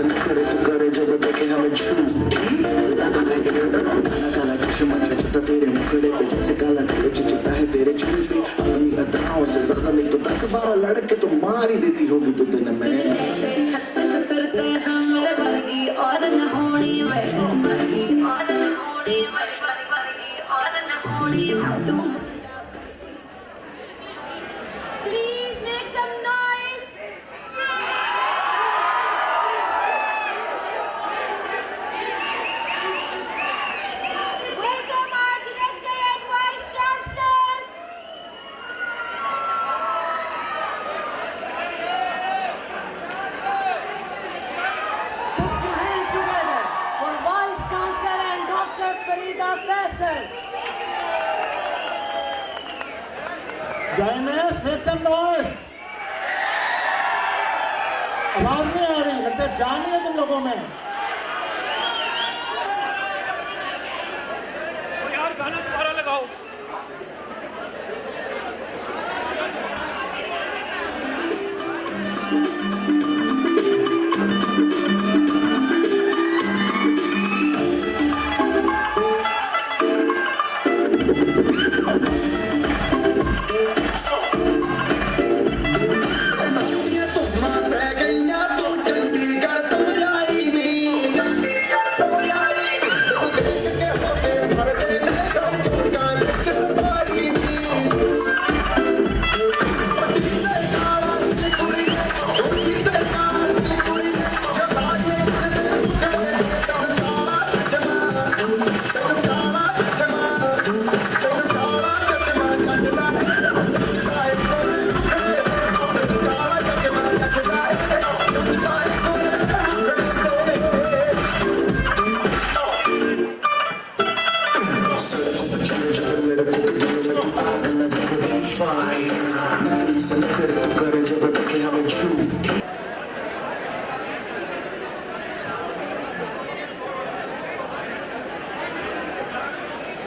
से करे तो करे जब देखे हमें झूठी लगा लगे काला चश्मा चचता तेरे मुखड़े पे जैसे काला तेरे चिचता है तेरे चेहरे पे अपनी अदाओं से ज्यादा नहीं तो 10-12 लड़के तो मार ही देती होगी तू दिन में छत से फिरते हैं मेरे वर्गी और न होनी मेरी वर्गी और न होनी मेरी वर्गी और न होनी तुम Please make some noise. Welcome our director and vice chancellor. Put your hands together for Vice Chancellor and Dr. Farida Faisal. JMS, make some noise. आवाज नहीं आ रही, लगता है जान नहीं है तुम लोगों में। यार गाना दोबारा लगाओ।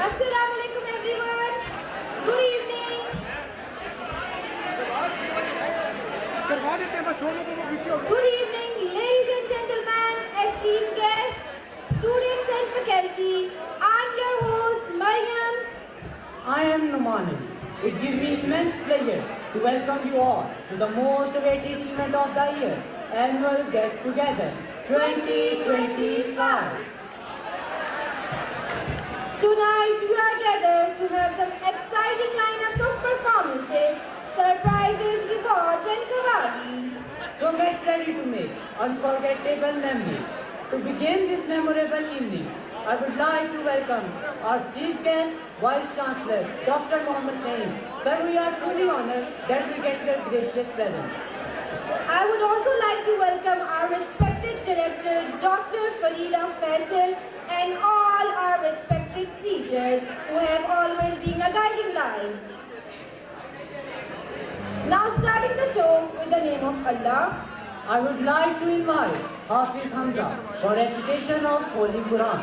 Assalamualaikum everyone. Good evening. Good evening, ladies and gentlemen, esteemed guests, students and faculty. I'm your host, Mariam. I am Numani. It gives me immense pleasure to welcome you all to the most awaited event of the year, Annual Get Together 2025. Tonight we are gathered to have some exciting lineups of performances, surprises, rewards and qawwali. So get ready to make unforgettable memories. To begin this memorable evening, I would like to welcome our Chief Guest, Vice Chancellor, Dr. Mohammad Naeem. Sir, we are truly honored that we get your gracious presence. I would also like to welcome our respected director, Dr. Farida Faisal, and all our respected teachers who have always been a guiding light. Now starting the show with the name of Allah. I would like to invite Hafiz Hamza for recitation of Holy Quran.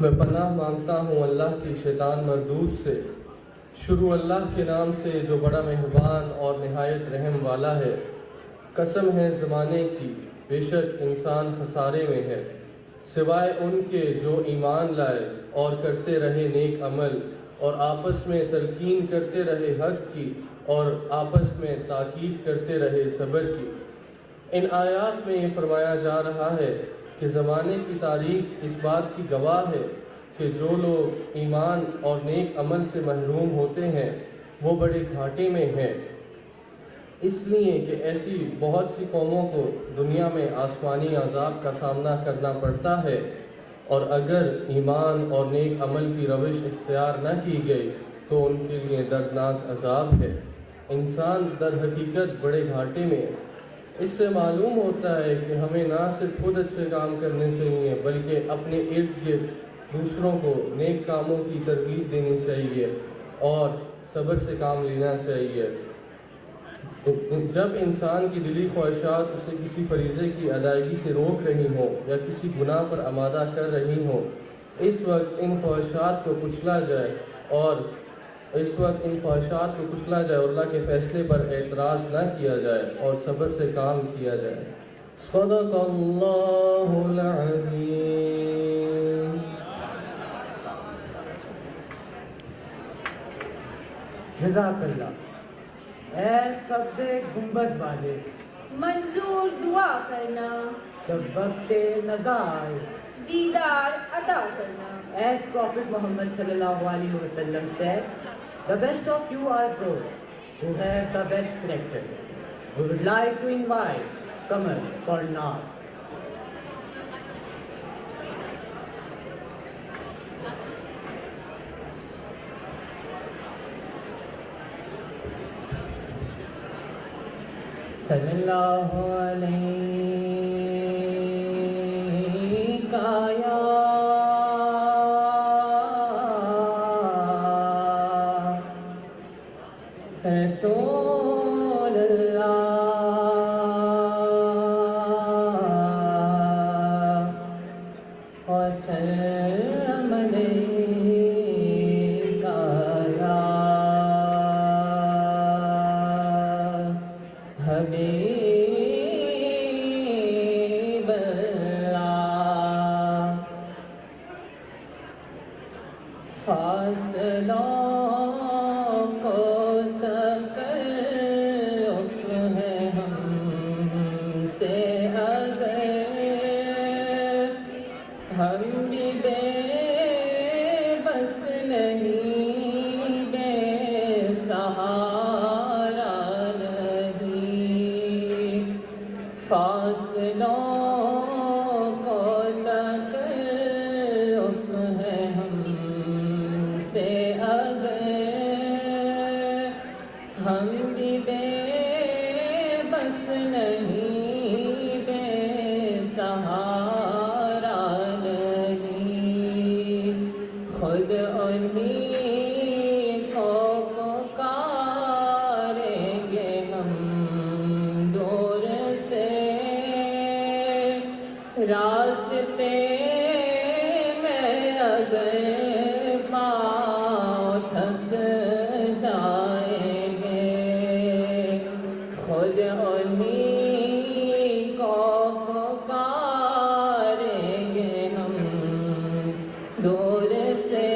मैं पनाह मांगता हूँ अल्लाह की शैतान मरदूद से। शुरू अल्लाह के नाम से जो बड़ा मेहरबान और नहायत रहम वाला है। कसम है ज़माने की, बेशक इंसान खसारे में है। सिवाय उनके जो ईमान लाए और करते रहे नेक अमल और आपस में तलकीन करते रहे हक़ की और आपस में ताकीद करते रहे सब्र की। इन आयात में ये फरमाया जा रहा है कि ज़माने की तारीख़ इस बात की गवाह है कि जो लोग ईमान और नेक अमल से महरूम होते हैं वो बड़े घाटे में हैं, इसलिए कि ऐसी बहुत सी कौमों को दुनिया में आसमानी अज़ाब का सामना करना पड़ता है, और अगर ईमान और नेक अमल की रविश इख्तियार न की गई तो उनके लिए दर्दनाक अज़ाब है। इंसान दर हकीकत बड़े घाटे में है। इससे मालूम होता है कि हमें ना सिर्फ खुद अच्छे काम करने चाहिए बल्कि अपने इर्द गिर्द दूसरों को नेक कामों की तरगीब देनी चाहिए और सब्र से काम लेना चाहिए। जब इंसान की दिली ख्वाहिशात उसे किसी फरीज़े की अदायगी से रोक रही हों या किसी गुनाह पर आमादा कर रही हों, इस वक्त इन ख्वाहिशात को कुचला जाए और अल्लाह के फ़ैसले पर एतराज़ ना किया जाए और सब्र से काम किया जाए। सदक़ल्लाहुल अज़ीम। जज़ाकल्लाह। ऐ सबसे गुंबद वाले, मंजूर दुआ करना, जब वक्त नज़ा आए दीदार अता करना। As Prophet Muhammad sallallahu alaihi wasallam said, the best of you are those who have the best character. We would like to invite Kamal for now. सल्लल्लाहु अलैका या रसूल अल्लाह वसल्लम अलैका या हबीब अल्लाह। फासलों को तकल्लुफ़ है हमसे अगर हम भी बेबस नहीं, बेसहारा नहीं। फासलों को तकल्लुफ़ है हमसे अगर हम भी बेबस नहीं, बेसहारा नहीं। खुद उन्हीं को पुकारेंगे हम दूर से, रास्ते में अगर पाँव थक जाएंगे। खुद उन्हीं को पुकारेंगे हम दूर से,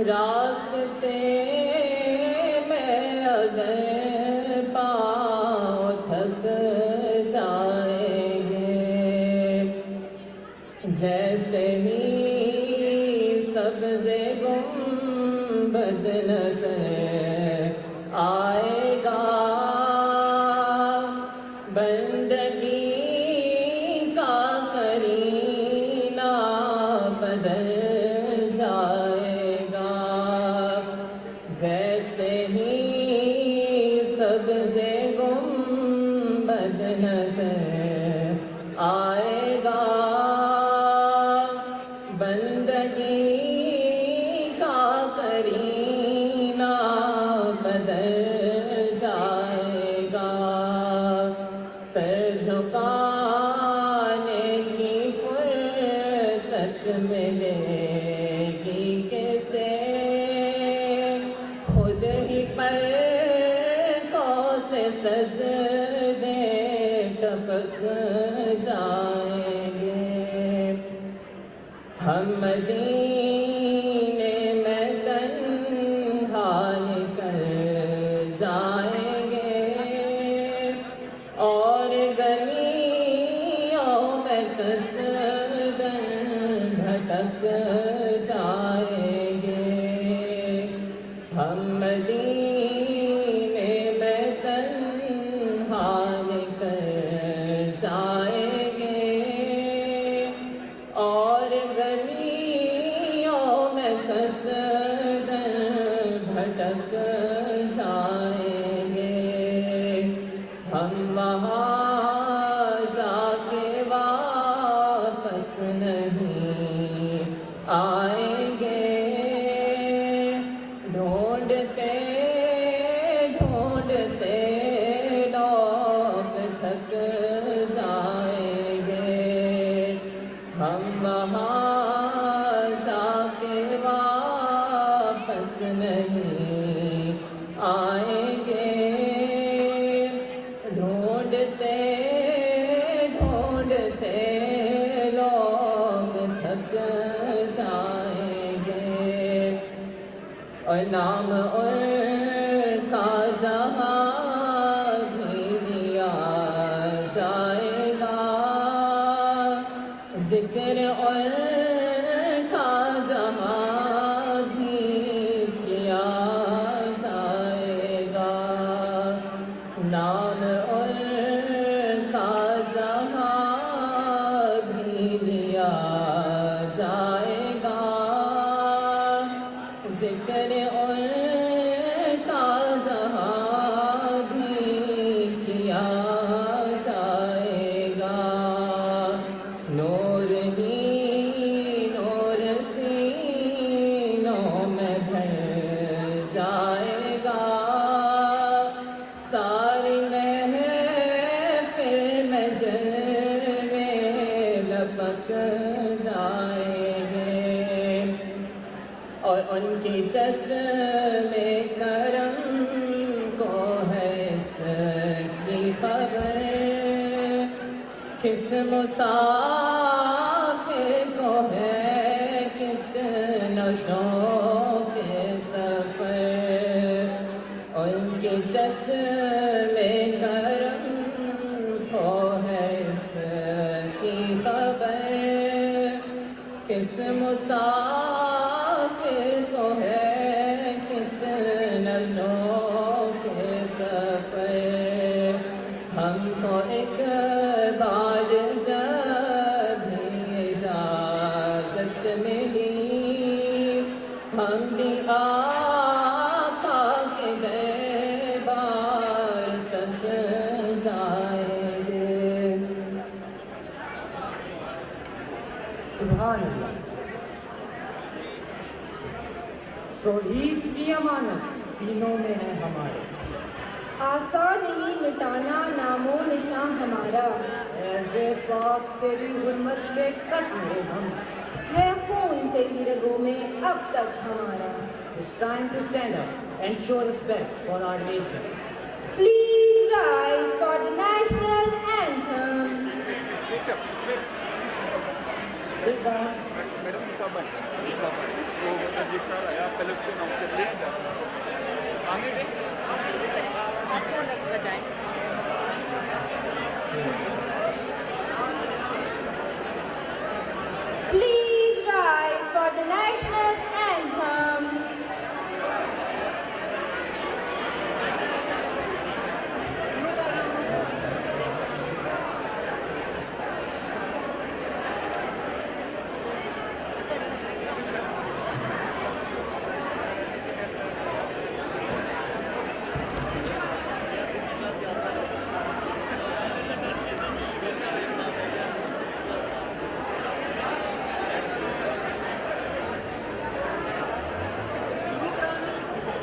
रास्ते में अगर पाँव थक जाएंगे। जैसे ही सब्ज़े गुंबद नज़र आएगा, बंदगी का करीना बदल जाएगा। जैसे ही सब्ज़े गुंबद नज़र आएगा, बंदगी का करीना आएंगे ढूंढते ढूंढते लोग थक जाएंगे हम वहाँ जाके वापस नहीं आएंगे ढूंढते ढूंढते लोग थक जाएंगे और नाम उनका जहाँ भी लिया जाएगा जिक्र उनका जहाँ भी किया जाएगा नाम उनका जहाँ भी लिया जाएगा जिक्र उनका जहाँ भी किया जाएगा नूर ही नूर सीनों में भर जाएगा सारी महफिल में जलवे लपक जाएंगे और उनकी चश्मे करम को है इसकी खबर किस मुसाफिर को है कितना शौक सफर उनके चश्मे करम को है इसकी खबर किस मुसाफिर को है कितना शौक सफर हमको एक बार जब भी इजाज़त मिली हम भी आका के दरबार तक जाएंगे सुभान अल्लाह तौहीद की अमानत सीनों में है हमारे आसान नहीं मिटाना नामो निशान हमारा ऐसे पाक तेरी हुर्मत में कत्ल हम है खून तेरी रगों में अब तक हमारा It's time to stand up and show respect for our nation. Please rise for the national anthem. Sit down. Madam साहब वो रजिस्ट्रार आया पहले उसको नाम कर लिया आने दें Please rise for the national anthem.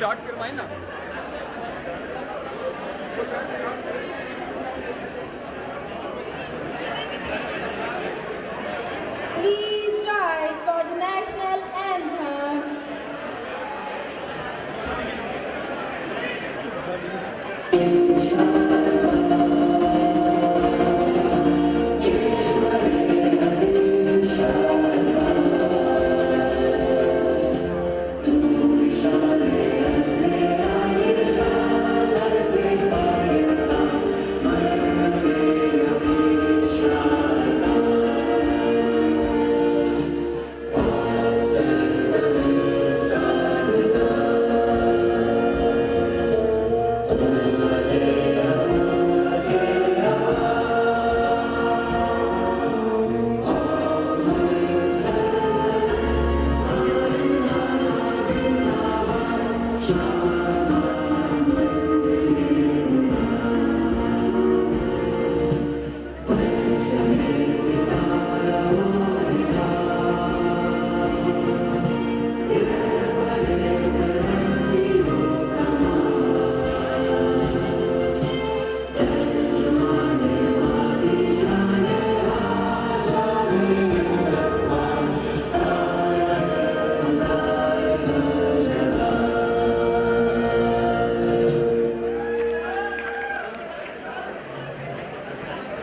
Start करवाएं ना Please rise for the national anthem.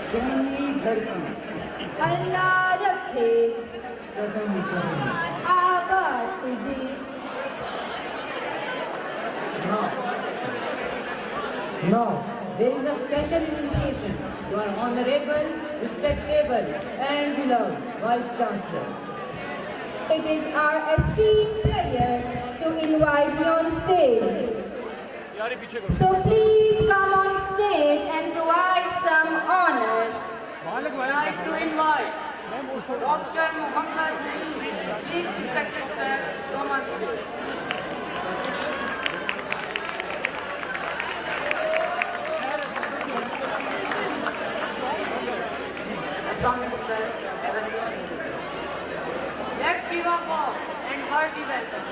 Soni धरती अल्लाह रखे कदम कदम आबाद तुझे। Now, there is a special invitation to our honorable, respectable, and beloved Vice Chancellor. It is our esteemed pleasure to invite you on stage. So please come on stage and provide some honor. I'd like to invite Dr. Muhammad Naeem. Please, respected sir, come on stage. Assalamualaikum sir. Have a seat. Let's give a warm and hearty welcome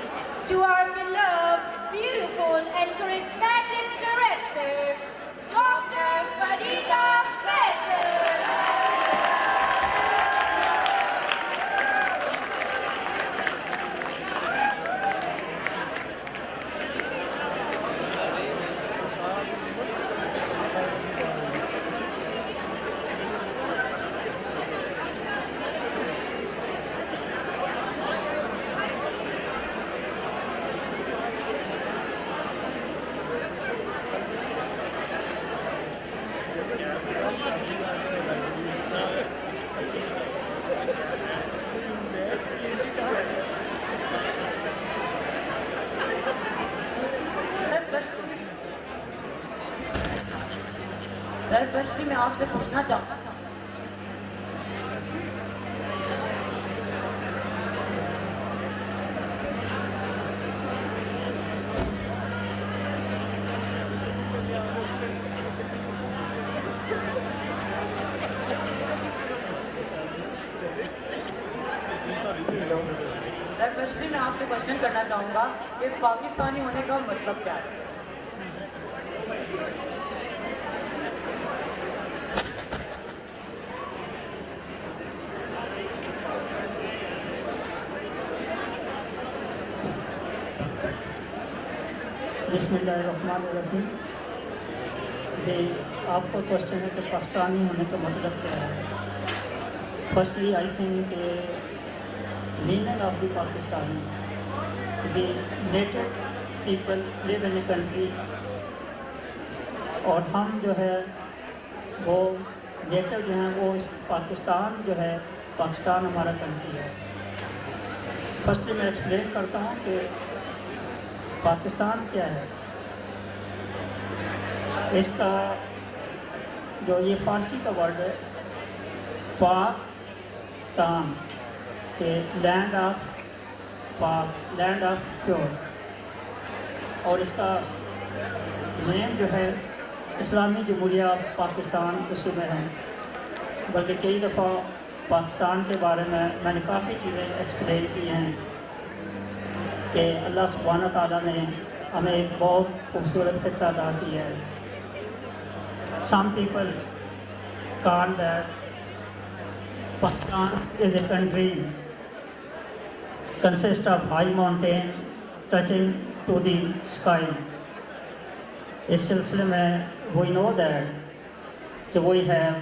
To our beloved, beautiful and charismatic director, Dr. Farida Faisal. Sir firstly मैं आपसे पूछना चाहता हूँ sir firstly मैं आपसे question करना चाहूँगा कि पाकिस्तानी होने का मतलब क्या है। बिस्मिल्लाहिर्रहमानिर्रहीम। जी आपका क्वेश्चन है कि पाकिस्तानी होने का मतलब क्या है। Firstly I think meaning of the Pakistani, the native people live in a country, और हम जो है वो नेटिव जो हैं वो इस पाकिस्तान जो है, पाकिस्तान हमारा कंट्री है। फर्स्टली मैं एक्सप्लेन करता हूँ कि पाकिस्तान क्या है। इसका जो ये फ़ारसी का वर्ड है पाकिस्तान, के लैंड ऑफ पाक, लैंड ऑफ प्योर, और इसका नेम जो है इस्लामी जमहूरिया ऑफ पाकिस्तान उसी में है। बल्कि कई दफ़ा पाकिस्तान के बारे में मैंने काफ़ी चीज़ें एक्सप्लेन की हैं कि अल्लाह सुब्हाना ताला ने हमें एक बहुत खूबसूरत खिता अता की है। Some people call that Pakistan is a country consist of high mountain touching to the sky. इस सिलसिले में वी नो दैट कि we have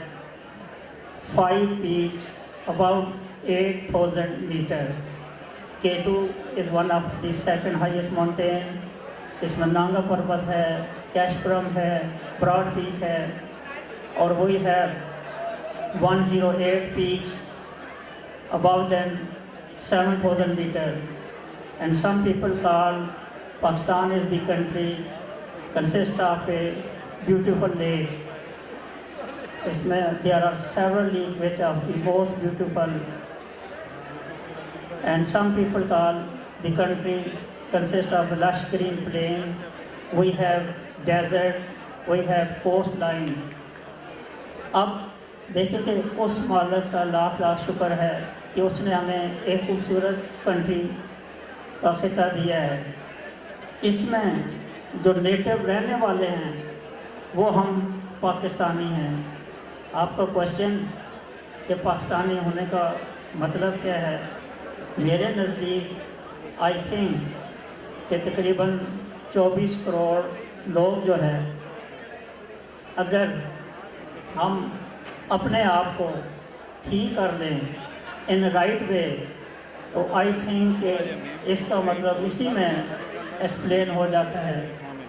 5 peaks about 8,000 meters. K2 is one of the second highest mountain. इसमें नांगा पर्वत है, कैशपुरम है, broad peak है, और we have 108 peaks above them 7,000 meters. And some people call Pakistan is the country consists of a beautiful lakes. इसमें there are several lakes which are the most beautiful, and some people call the country consists of lush green plain. We have desert, we have coastline. अब देखिए कि उस मालिक का लाख लाख शुक्र है कि उसने हमें एक खूबसूरत कंट्री का खिता दिया है। इसमें जो नेटिव रहने वाले हैं वो हम पाकिस्तानी हैं। आपका क्वेश्चन कि पाकिस्तानी होने का मतलब क्या है, मेरे नज़दीक आई थिंक कि तकरीबन 24 करोड़ लोग जो हैं, अगर हम अपने आप को ठीक कर लें इन राइट वे, तो आई थिंक इसका मतलब इसी में एक्सप्लेन हो जाता है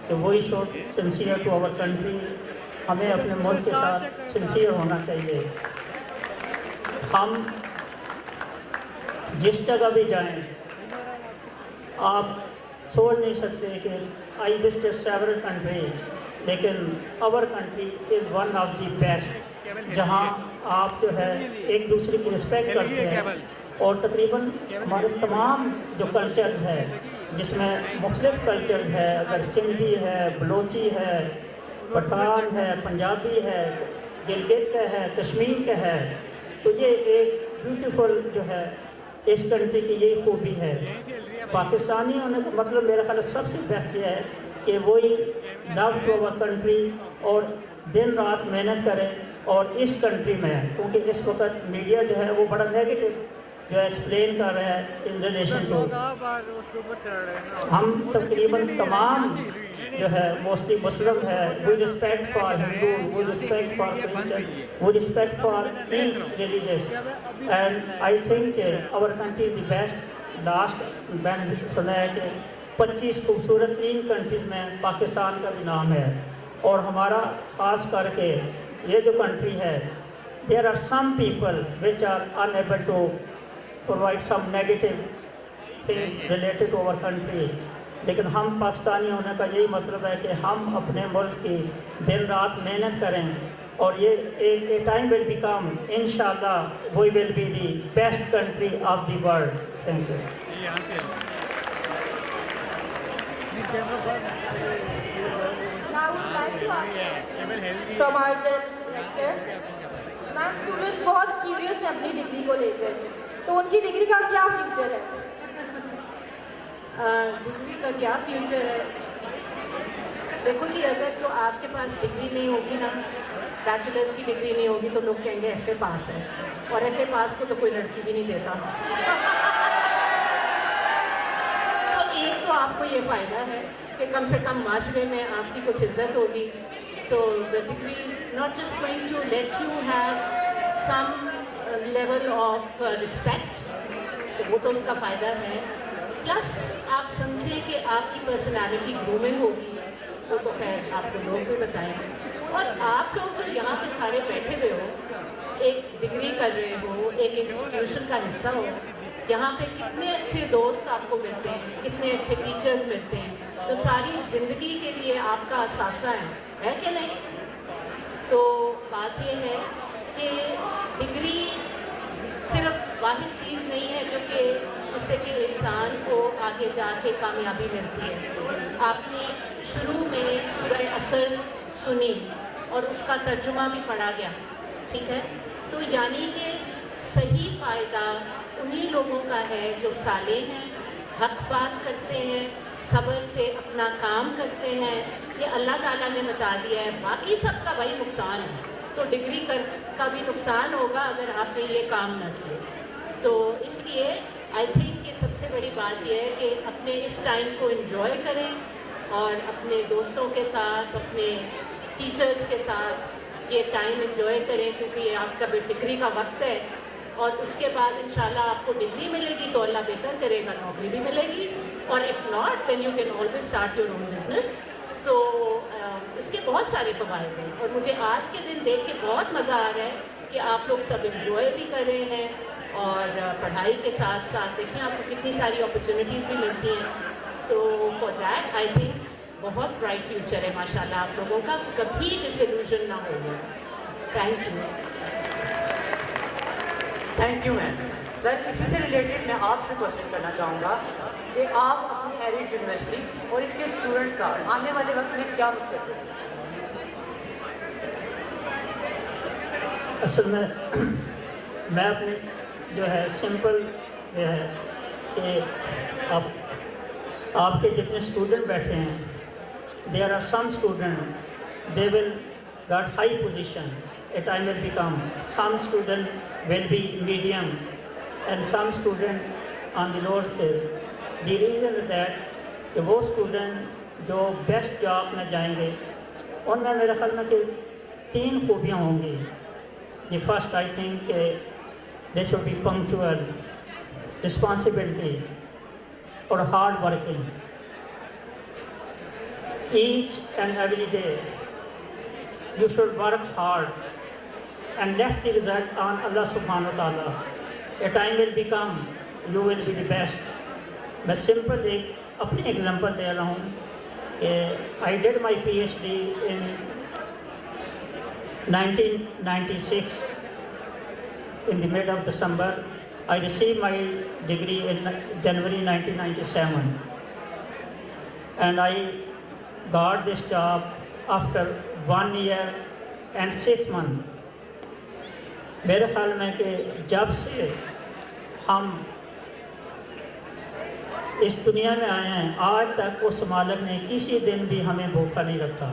कि वही should sincere to our country. हमें अपने मुल्क के साथ सिंसियर होना चाहिए। हम जिस जगह भी जाएं, आप सोच नहीं सकते कि आई विजिटेड सेवरल कंट्रीज, लेकिन our country is one of the best, जहां आप जो है एक दूसरे की रिस्पेक्ट करते हैं। और तकरीबन हमारे तमाम जो कल्चर है, जिसमें मुख्तलिफ कल्चर है, अगर सिंधी है, बलोची है, पठान है, पंजाबी है, गिलगित का है, कश्मीर का है, तो ये एक ब्यूटीफुल जो है इस कंट्री की यही खूबी है। पाकिस्तानी होने का मतलब मेरा ख्याल सबसे बेस्ट ये है कि वही लव टू अवर कंट्री और दिन रात मेहनत करें। और इस कंट्री में, क्योंकि इस वक्त मीडिया जो है वो बड़ा नेगेटिव जो एक्सप्लेन कर रहा है इन रिलेशन टू, हम तकरीबन तमाम जो है मोस्टली मुस्लिम है, we respect for Hindu, we respect for Christian, we respect for each religious, and I think our country the best. Last मैंने सुना है कि 25 खूबसूरत 3 कंट्रीज़ में पाकिस्तान का भी नाम है। और हमारा ख़ास करके ये जो कंट्री है, there are some people which are unable to provide some negative things related to our country, लेकिन हम पाकिस्तानी होने का यही मतलब है कि हम अपने मुल्क की दिन रात मेहनत करें, और ये एक टाइम विल बिकम, इंशाल्लाह we will be the best country of the world. Thank you. Now I would like to ask from our director, ma'am students बहुत क्यूरियस हैं अपनी डिग्री को लेकर, तो उनकी डिग्री का क्या फ्यूचर है? डिग्री का क्या फ्यूचर है? देखो जी, अगर तो आपके पास डिग्री नहीं होगी ना, बैचलर्स की डिग्री नहीं होगी, तो लोग कहेंगे एफए पास है, और एफए पास को तो कोई लड़की भी नहीं देता। तो एक तो आपको ये फ़ायदा है कि कम से कम माशरे में आपकी कुछ इज्जत होगी। तो the degree is not just going to let you have some level of respect, तो वो तो उसका फ़ायदा है। प्लस आप समझें कि आपकी पर्सनालिटी ग्रूमिंग होगी, वो तो खैर आपको लोग भी बताएंगे। और आप लोग जो यहाँ पे सारे बैठे हुए हो, एक डिग्री कर रहे हो, एक इंस्टीट्यूशन का हिस्सा हो, यहाँ पे कितने अच्छे दोस्त आपको मिलते हैं, कितने अच्छे टीचर्स मिलते हैं, तो सारी ज़िंदगी के लिए आपका असासा है कि नहीं? तो बात ये है कि डिग्री सिर्फ वाहिद चीज़ नहीं है जो कि जिससे कि इंसान को आगे जाके कामयाबी मिलती है। आपने शुरू में सूरह असर सुनी और उसका तर्जुमा भी पढ़ा गया, ठीक है? तो यानी कि सही फ़ायदा उन्हीं लोगों का है जो सालेह हैं, हक बात करते हैं, सब्र से अपना काम करते हैं। ये अल्लाह ताला ने बता दिया है, बाकी सबका भाई नुकसान है, तो डिग्री का भी नुकसान होगा अगर आपने ये काम न किए। तो इसलिए आई थिंक कि सबसे बड़ी बात यह है कि अपने इस टाइम को एंजॉय करें और अपने दोस्तों के साथ, अपने टीचर्स के साथ ये टाइम एंजॉय करें, क्योंकि ये आपका बेफिक्री का वक्त है। और उसके बाद इंशाल्लाह आपको डिग्री मिलेगी तो अल्लाह बेहतर करेगा, नौकरी भी मिलेगी, और if not then you can always start your own business. So इसके बहुत सारे फ़वाइद हैं, और मुझे आज के दिन देख के बहुत मज़ा आ रहा है कि आप लोग सब एंजॉय भी कर रहे हैं और पढ़ाई के साथ साथ देखिए आपको कितनी सारी अपॉर्चुनिटीज़ भी मिलती हैं। तो फॉर दैट आई थिंक बहुत ब्राइट फ्यूचर है माशाल्लाह आप लोगों का, कभी डिसइल्यूजन ना होगा। Thank you. Thank you ma'am. Sir, इसी से रिलेटेड मैं आपसे क्वेश्चन करना चाहूँगा कि आप अपनी एरिड यूनिवर्सिटी और इसके स्टूडेंट्स का आने वाले वक्त में क्या मुस्तकबिल है? असल में मैं अपने जो है सिंपल ये है कि आपके जितने स्टूडेंट बैठे हैं, there are some student they will got high position, a time will become, some student will be medium and some student on the lower side, the reason that कि वो स्टूडेंट जो बेस्ट जॉब में जाएंगे उनमें मेरे ख्याल में कि 3 खूबियाँ होंगी। The first I think they should be punctual, responsibility और hard working. Each and every day you should work hard and left the result on Allah subhanahu wa ta'ala. A time will become you will be the best. मैं simple एक अपनी example दे रहा हूँ कि I did my PhD in 1996 in the mid of December. I received my degree in January 1997 and I got this job after 1 year and 6 months। मेरे ख्याल में कि जब से हम इस दुनिया में आए हैं आज तक उस मालिक ने किसी दिन भी हमें भूखा नहीं रखा।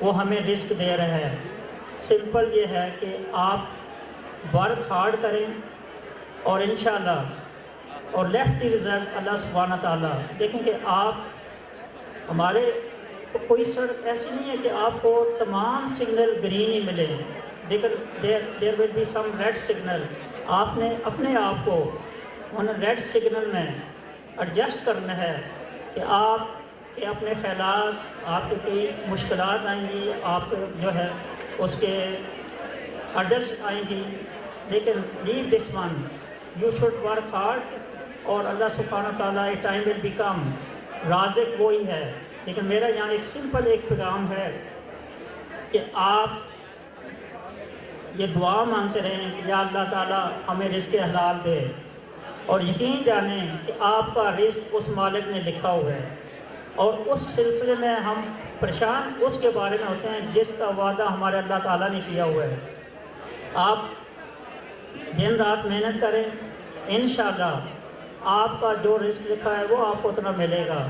वो हमें रिस्क दे रहा है। सिंपल ये है कि आप वर्क हार्ड करें और इंशाल्लाह और लेफ्ट द रिजल्ट अल्लाह सुब्हाना ताला। देखें कि आप हमारे कोई सड़क ऐसी नहीं है कि आपको तमाम सिग्नल ग्रीन ही मिले, लेकिन there will be some red signal. आपने अपने आप को उन रेड सिग्नल में एडजस्ट करना है कि आप के अपने ख्यालात, आपके कोई मुश्किलात आएंगी, आप जो है उसके हर्डल्स आएंगी, लेकिन leave this one, you should work hard और अल्लाह सुब्हानहू ताला ए टाइम विल बिकम। राज़िक वही है। लेकिन मेरा यहाँ एक सिंपल एक पैगाम है कि आप ये दुआ मांगते रहें कि या अल्लाह ताला हमें रिज़्क़ हलाल दे और यकीन जानें कि आपका रिज़्क़ उस मालिक ने लिखा हुआ है और उस सिलसिले में हम परेशान उसके बारे में होते हैं जिसका वादा हमारे अल्लाह ताला ने किया हुआ है। आप दिन रात मेहनत करें, इंशाअल्लाह आपका जो रिज़्क़ लिखा है वो आपको उतना मिलेगा।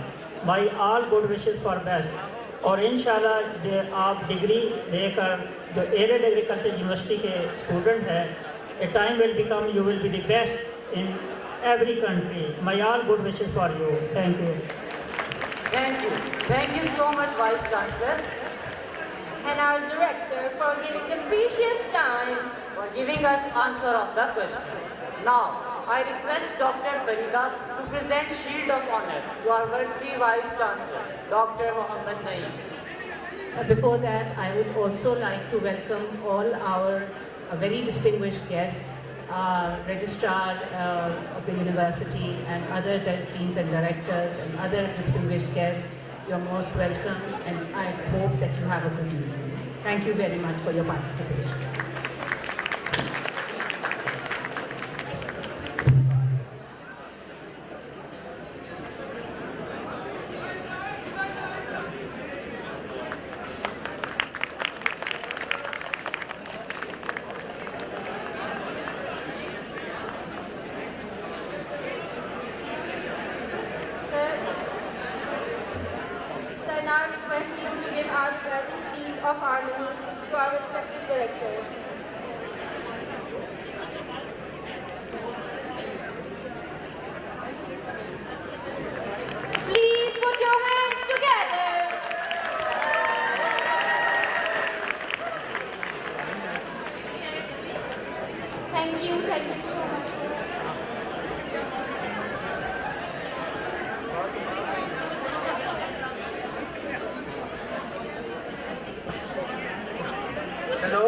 My all good wishes for best. और इंशाल्लाह जो आप डिग्री लेकर जो एरिड एग्रीकल्चर यूनिवर्सिटी के स्टूडेंट हैं, ए time will become you will be the best in every country. My all good wishes for you. Thank you. Thank you so much, Vice Chancellor, And our director for giving the precious time. for giving us answer of the question. Now, I request Dr. Farida to present Shield of Honor to our worthy Vice Chancellor, Dr. Mohammed Naeem. Before that, I would also like to welcome all our very distinguished guests, Registrar of the University and other deans and directors and other distinguished guests. You're most welcome and I hope that you have a good evening. Thank you very much for your participation. Sir, now request you to give our present shield of harmony to our respected director. Please put your hands together. Thank you so much. Hello?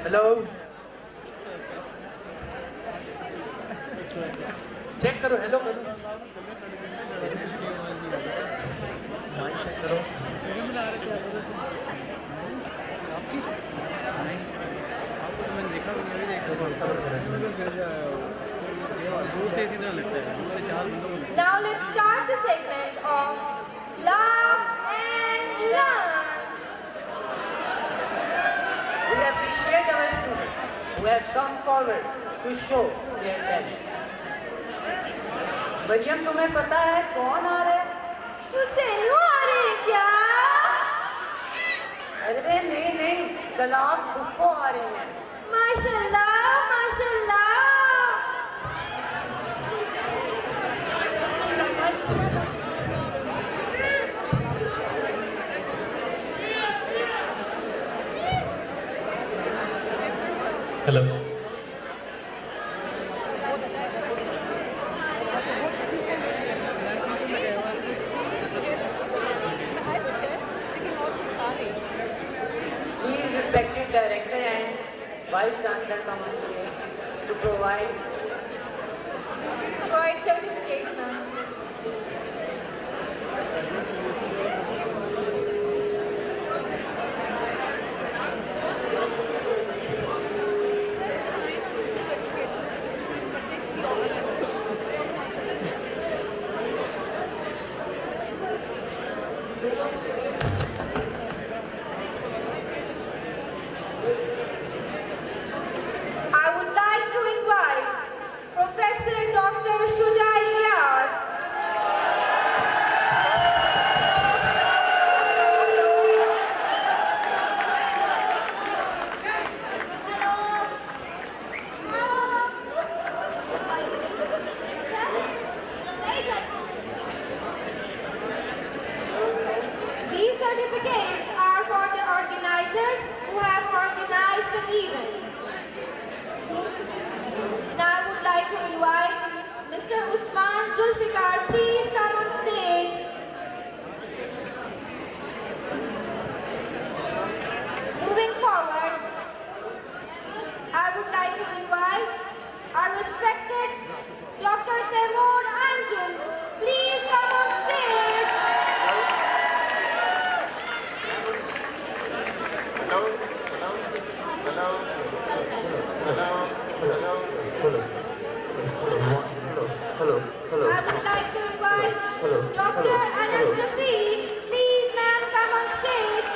Hello? Check करो, hello करो। Check करो। Now let's start the segment of Laugh and Learn. We appreciate our students who have come forward to show their talent. Maryam, तुम्हें पता है कौन आ रहे हैं? हुसैन आ रहे हैं क्या? अरे नहीं, जनाब बुप्पो आ रहे हैं। माशाल्लाह माशाल्लाह। Hello. Please, respected director and vice chancellor, come on stage to provide Certificates, ma'am. I would like to invite Professor Dr. Shuja Ilyas. These certificates are for the organizers who have organized the event. Now I would like to invite Mr. Usman Zulfikar. Please come on stage. Moving forward, I would like to invite our respected Dr. Taimur Anjum. Please come on stage. I would like to invite Dr. Anand Shafiq. Please, ma'am, come on stage.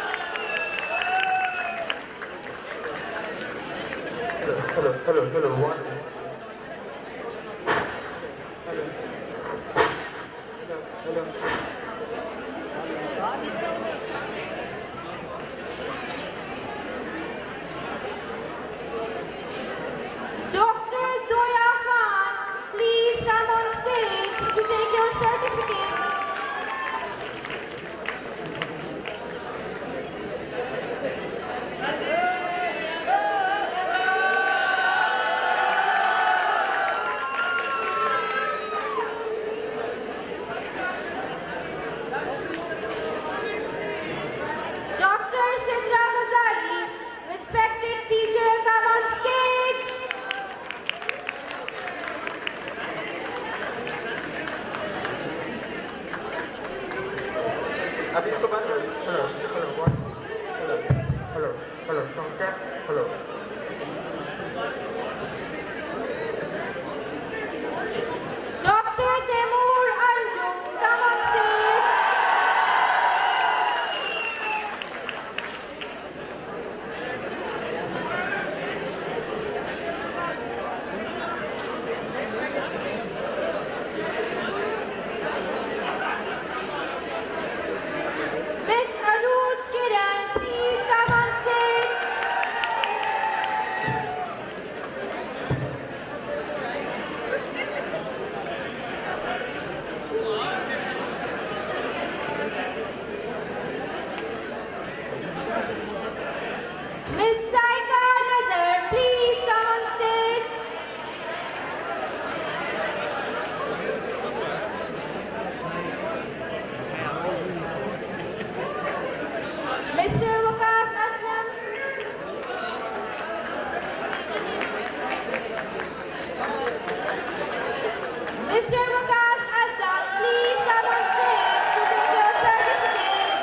Dr. Zoya Khan, please come on stage to take your certificate. Dr. Sidra Ghazali, respected teacher, come on stage. अभी इसको बंद कर। Hello hello one hello hello hello sound check hello. Dr. Taimur Anjum, come on stage. Miss Anuj Kiran, please come on stage. Miss Saika Nazar, please come on stage. Mr. Waqas Aslam. Mr. Waqas Aslam, please come on stage to take your certificate.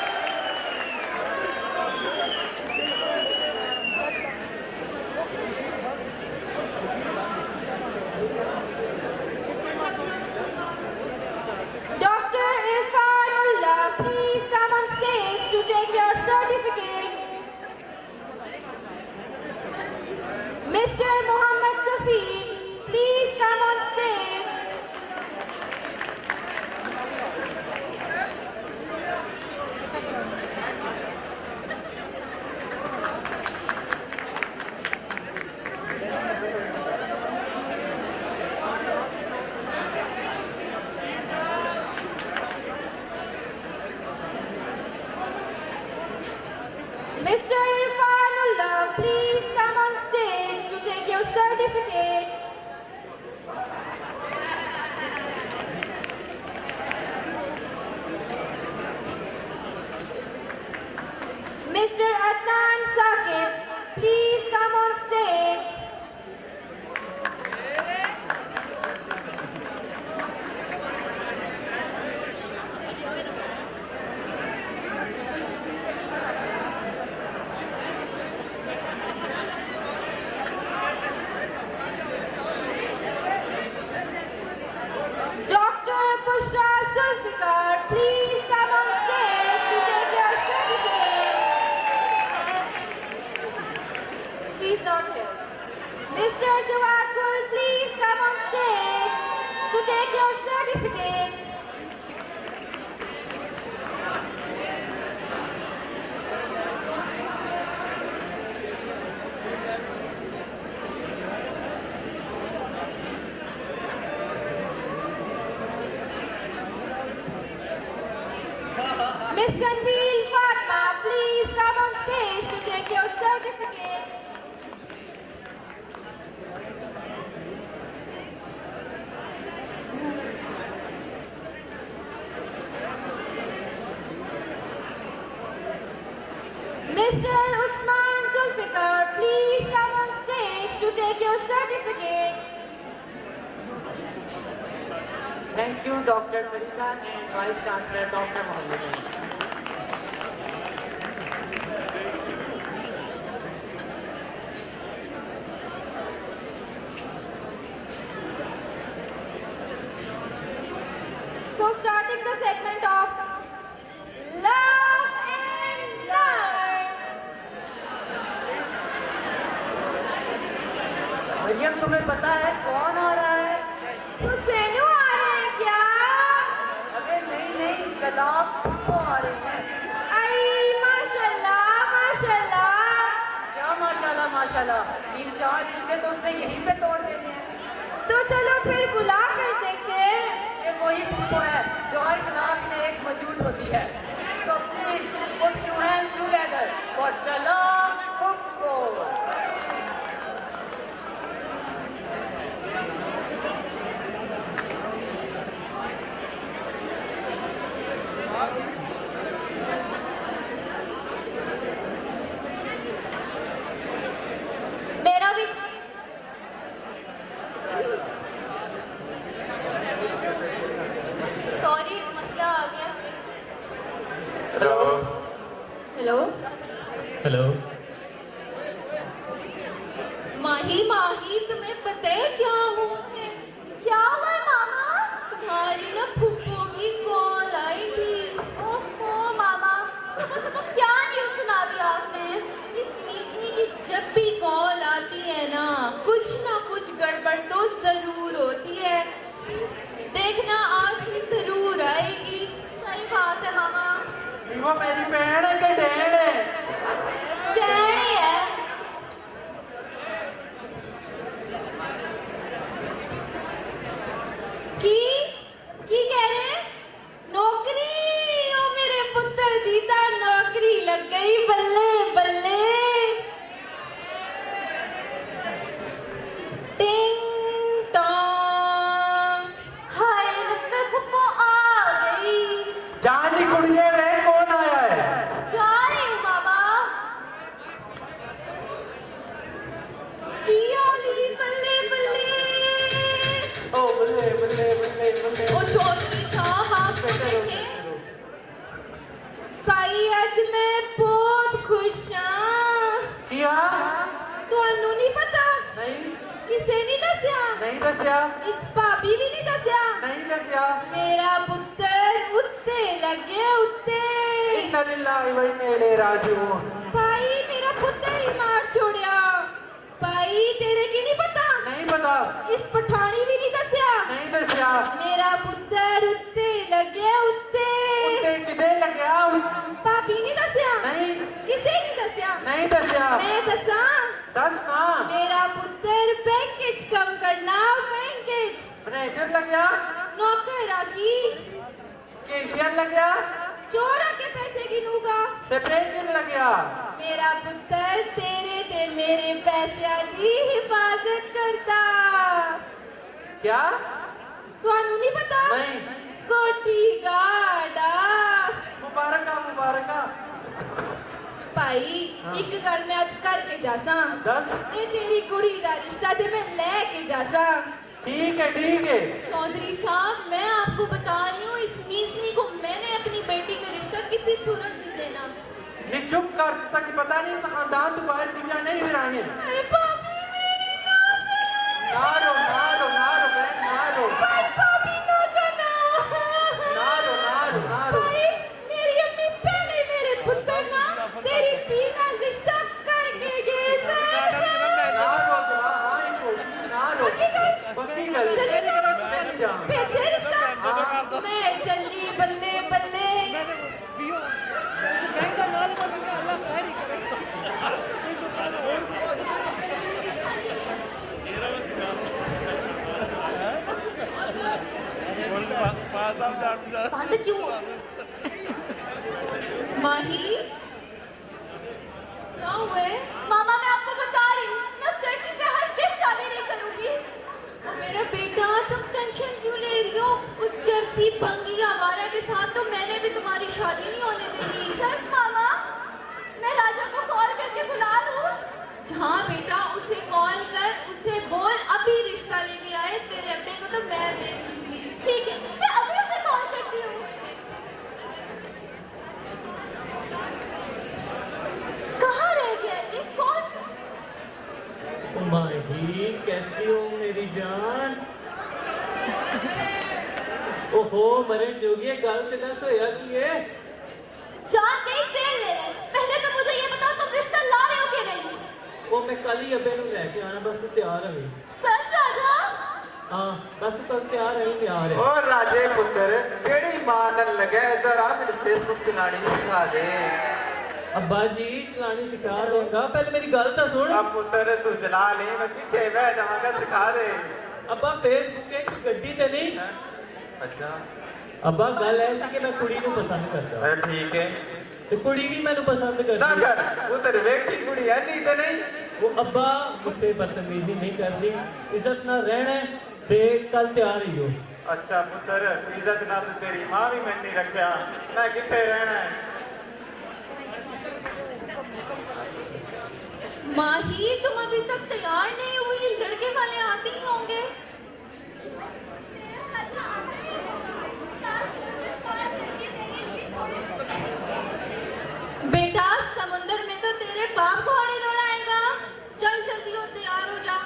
Dr. Irfanullah, please come on stage to take your certificate. Mr. Muhammad Safin, please come on stage. to take your certificate. Miss Kandil Fatma, please come on stage to take your certificate. Mr. Usman Zulfikar, please come on stage to take your certificate. Thank you, Dr. Farida and Vice Chancellor Dr. Mohammed Naeem. So starting the segment of Love and Learn. Maryam, तुम्हें पता है कौन आ रहा है? हुसैनू आ रहे हैं क्या? अबे नहीं, जनाब वो आ रहे हैं। आई माशाल्लाह माशाल्लाह। क्या माशाल्लाह, 3-4 रिश्ते तो उसने यहीं पे तोड़ देने हैं। तो चलो फिर बुला कर देखते हैं। ये वही पुप्पो है जो हर क्लास में एक मौजूद होती है। So please put your hands together for Jalal Puppo. मेरा भी सॉरी मसला आ गया। Hello hello. माही तुम्हें पता है क्या हुआ है? क्या हुआ है मामा? तुम्हारी ना फुप्पो की कॉल आई थी। ओहो मामा, सुबह क्या न्यूज़ सुना दिया आपने? इस मीसनी की जब भी कॉल आती है ना कुछ गड़बड़ तो जरूर होती है। देखना आज भी जरूर आएगी। सही बात है मामा। वो मेरी बहन है कि डैड है? डैडी है। की कह रहे हैं? नौकरी? ओ मेरे पुत्र दीदा नौकरी लग गई, बल्ले बल्ले। टिंग टोंग। हाय लगता है फुप्पो आ गई। जानी कुड़िए वे कौन आया है? जा रही हूँ मामा। की ओली बल्ले बल्ले। ओ बल्ले। ओ चौधरी साहब आप बैठे। भाई आज मैं बहुत खुश हाँ। क्या? ਤੁਹਾਨੂੰ नहीं पता? नहीं किसे नहीं दसिया? नहीं दसिया। इस भाभी भी नहीं दसिया? नहीं दसिया। मेरा पुत्र उत्ते लगे उत्ते। इन्ना लिल्लाहि व इन्ना इलैहि राजिऊन। भाई मेरा पुत्र ही मार छोड़िया। भाई तेरे की नहीं पता? नहीं पता। इस पठानी भी नहीं दसिया? नहीं दसिया। मेरा पुत्र उत्ते लगे उत्ते। उत्ते किदे लगया? भाभी नहीं दसिया? नहीं। किसे नहीं दसिया? नहीं दसिया। मैं दसा? दस ना। मेरा पुत्र बैंकेज कम करना बैंकेज। मैनेजर लगया? नौकर आकी। कैशियर लगया? चोर आके पैसे गिनूगा। ते प्रेसिडेंट लगया? मेरा पुत्र तेरे ते मेरे पैसे दी हिफाजत करता। क्या? ਤੁਹਾਨੂੰ नहीं पता? नहीं। स्कॉटी गार्ड मुबारका। भाई एक गल मैं आज करके जासा। दस। ये तेरी कुड़ी दा रिश्ता ते मैं लेके जासा। ठीक है। चौधरी साहब मैं आपको बता रही हूँ इस मीसनी को मैंने अपनी बेटी का रिश्ता किसी सूरत नहीं देना। ये चुप कर, सच पता नहीं इस खानदान तो बाहर दुनिया नहीं बिराने। अरे भाभी मेरी ना ना रो बहन ना रो। भाई भाभी ना करना। ना रो। भाई मेरी अम्मी पहले मेरे पुत्र ना तेरी दी ना रिश्ता करके गए सर। ना रो जरा, हाँ छोटी ना रो। पक्की गल? पक्की गल। चले जाओ। चली जा। बंद क्यों होती? माही क्या हुआ है? मामा मैं आपको बता रही हूँ मैं उस जर्सी से हरगिज़ शादी नहीं करूँगी। मेरा बेटा तुम टेंशन क्यों ले रही हो? उस जर्सी भंगी आवारा के साथ तो मैंने भी तुम्हारी शादी नहीं होने देनी। सच मामा? मैं राजा को कॉल करके बुला लूँ? हाँ बेटा उसे कॉल कर उसे बोल अभी रिश्ता लेके आए। तेरे अब्बे को तो मैं देख लूंगी। ठीक है मैं अभी उसे कॉल करती हूँ। कहाँ रह गया ये कौन? माही कैसी हो मेरी जान? ओहो मरे जोगिए गल ते दस होया की है? जान देख तेल ले रहे। पहले तो मुझे ये बताओ तुम रिश्ता ला रहे हो कि नहीं? वो मैं कल ही अब्बे नु लेके आना बस तू तैयार रही। सच राजा? हाँ बस तू कल तैयार रही मैं आ रहा। ओ राजे पुत्र केड़ी मां नाल लगे इधर आ मेरे फेसबुक चलानी सिखा दे। अब्बा जी चलानी सिखा दूंगा पहले मेरी गल तो सुन। अब पुत्र तू चला ले मैं पीछे बह जाऊंगा सिखा दे। अब्बा फेसबुक के कोई गड्डी ते नहीं? अच्छा अब्बा गल ऐसी कि मैं कुड़ी को पसंद करता। अरे ठीक है ते कुड़ी भी मैंने पसंद ना करती कर पुत्र वेखी कुड़ी है नहीं तो नहीं। वो अब्बा मुझे बदतमीजी नहीं करनी इज्जत ना रहना है ते कल तैयार ही हो। अच्छा पुत्र इज्जत ना तो तेरी मां भी मैंने नहीं रखा मैं किथे रहना है। माही तुम अभी तक तैयार नहीं हुई। लड़के वाले आते ही होंगे। बेटा समुंदर में तो तेरे बाप घोड़े दौड़ाएगा। चल जल्दी हो तैयार हो जा।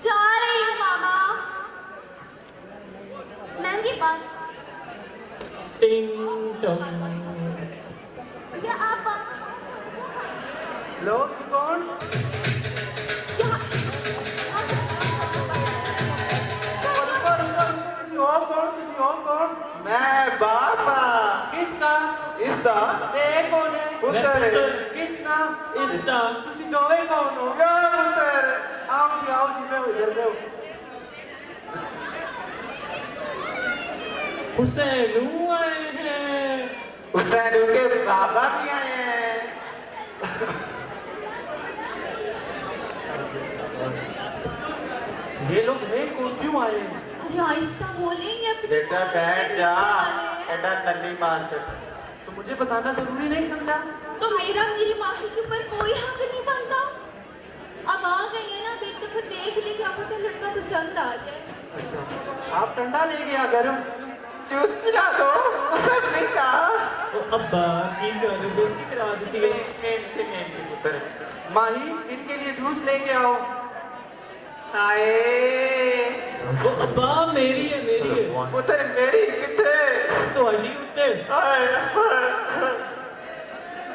जा रही हूँ मामा। महंगी बात टिंग टोंग। क्या आप लो कौन किसी और कौन मैं बापा किसका? इसदा ते कौन है? पुत्र किसका? इसदा तुसी दोवे कौन हो? या पुत्र आओ जी मैं इधर में हूँ। हुसैनू आए हैं। हुसैन के बाबा भी आए हैं। ये लोग हैं कौन क्यों आए हैं? अरे आहिस्ता बोलेंगे अपने बेटा बैठ जा एडा नल्ली मास्टर तो मुझे बताना जरूरी नहीं समझा? तो मेरा मेरी माही के ऊपर कोई हक नहीं बनता। अब आ गई है ना अब एक दफा देख ले क्या पता लड़का पसंद आ जाए। अच्छा आप ठंडा ले गया गर्म जूस पिला दो हुसैन नहीं का ओ अब्बा की कर बेइज्जती करा देती है। पुत्र माही इनके लिए जूस लेके आओ। आए ओ अब्बा मेरी है पुत्र मेरी किथे ਤੁਹਾਡੀ ਉੱਤੇ।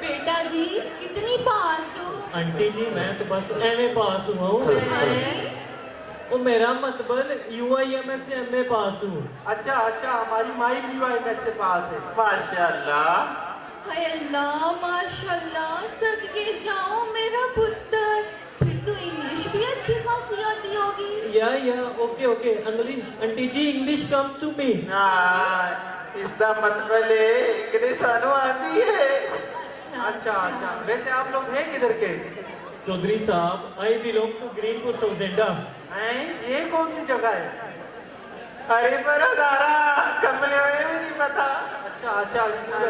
बेटा जी कितनी पास हो? आंटी जी मैं तो बस एमए पास हुआ हूँ। वो मेरा मतलब UIMS से MA पास हूँ। अच्छा हमारी माई भी UIMS से पास है। माशाल्लाह हाय अल्लाह माशाल्लाह सदके जाओ मेरा पुत्र। फिर तो इंग्लिश भी अच्छी खासी आती होगी। या okay English aunty ji English come to me. हाँ इसका मतलब इंग्लिश सानू आती है। अच्छा वैसे आप लोग हैं किधर के? चौधरी साहब आई बिलोंग टू ग्रीनपुर चौजेंडा। हैं ये कौन सी जगह है? अरे मेरा दारा कमले में भी नहीं पता। अच्छा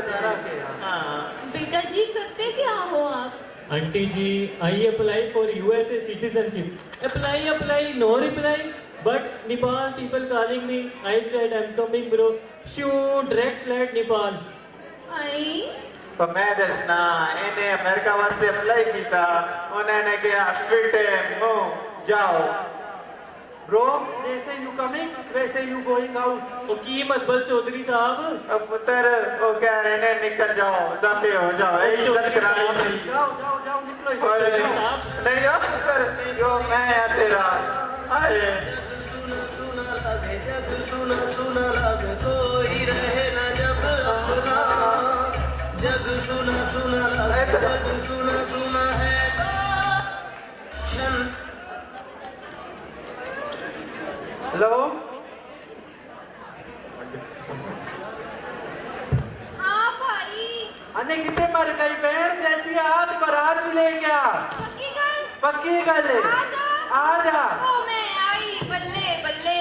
जरा के हाँ बेटा जी करते क्या हो आप? Aunty ji I apply for USA citizenship. Apply no reply. But Nepal people calling me. I said I'm coming bro. Shoot direct flight Nepal. आई तो मैं दसना इन्हें अमेरिका वास्ते अप्लाई किया उन्होंने कहा फिट मो जाओ ब्रो जैसे यू कमिंग वैसे यू गोइंग आउट। ओ की मतबल चौधरी साहब? अब पुत्र वो कह रहे हैं निकल जाओ दफे हो जाओ इज्जत करानी थी। जाओ निकलो अरे नहीं हो पुत्र जो मैं है तेरा आए सुना लग कोई रहे न जब अपना जग सुना लग जग सुना है हेलो अने कितने मर गई बहन जैसी हाथ बारात भी ले गया। पक्की गल है। आ जा। ओ मैं आई बल्ले बल्ले।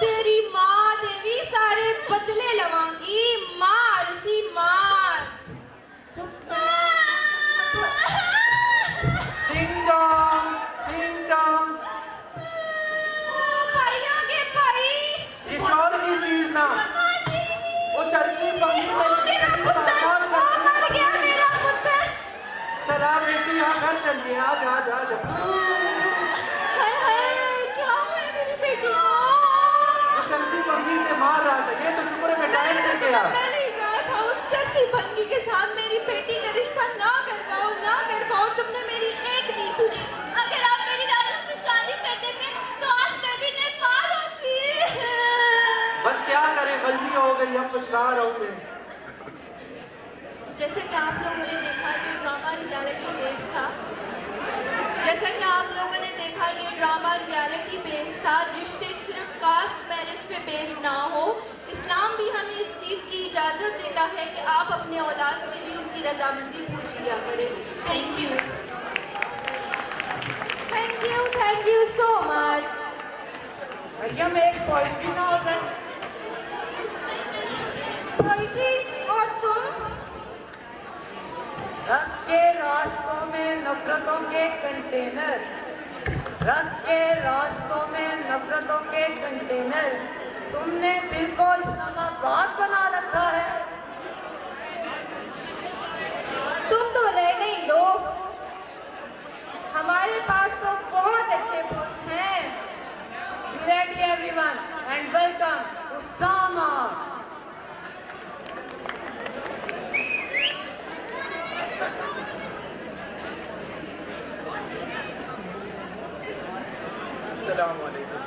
तेरी माँ देवी सारे बदले लवांगी मार सी मार। टिंग टोंग टिंग टोंग। भाई आगे भाई। जिस और की चीज ना वो चर्ची पंगी मेरा पुत्र मर गया मेरा पुत्र। चला बेटी यहाँ घर चलिए। आ जा जा जा। हाय हाय क्या हुआ मेरी बेटी को? चर्ची पंगी से मार रहा था। ये तो शुक्र है मैं टाइम से गया। मैंने ही कहा था उस चर्ची भंगी के साथ मेरी बेटी का रिश्ता ना कर पाओ तुमने मेरी एक नहीं सुनी। अगर आप मेरी राजा से शादी कर देते तो आज मैं भी नेपाल होती। बस क्या करें गलती हो गई अब पछता रहोगे। जैसे कि आप लोगों ने देखा ये ड्रामा रियलिटी बेस्ड था। रिश्ते सिर्फ कास्ट मैरिज पे बेस्ड ना हो। इस्लाम भी हमें इस चीज़ की इजाज़त देता है कि आप अपने औलाद से भी उनकी रजामंदी पूछ लिया करें। Thank you so much. Maryam एक पोइट्री ना हो जाए। पोइट्री और तुम? रख के रास्तों में नफरतों के कंटेनर, रख के रास्तों में नफरतों के कंटेनर, तुमने दिल को इस्लामाबाद बना रखा है। तुम तो रहने ही दो, हमारे पास तो बहुत अच्छे मुल्क हैं। Be ready everyone and welcome Usama. अस्सलामुअलैकुम।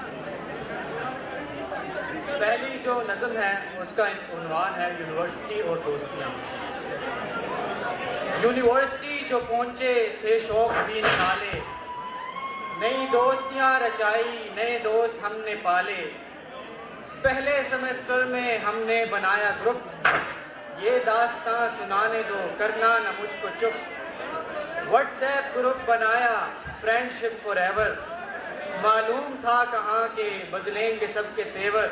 पहली जो नज़म है उसका उन्वान है यूनिवर्सिटी और दोस्तियाँ। यूनिवर्सिटी जो पहुँचे थे शौक भी निकाले, नई दोस्तियाँ रचाई नए दोस्त हमने पाले। पहले सेमेस्टर में हमने बनाया ग्रुप, ये दास्तां सुनाने दो करना न मुझको चुप। व्हाट्सएप ग्रुप बनाया फ्रेंडशिप फॉरएवर, मालूम था कहाँ के बदलेंगे सबके तेवर।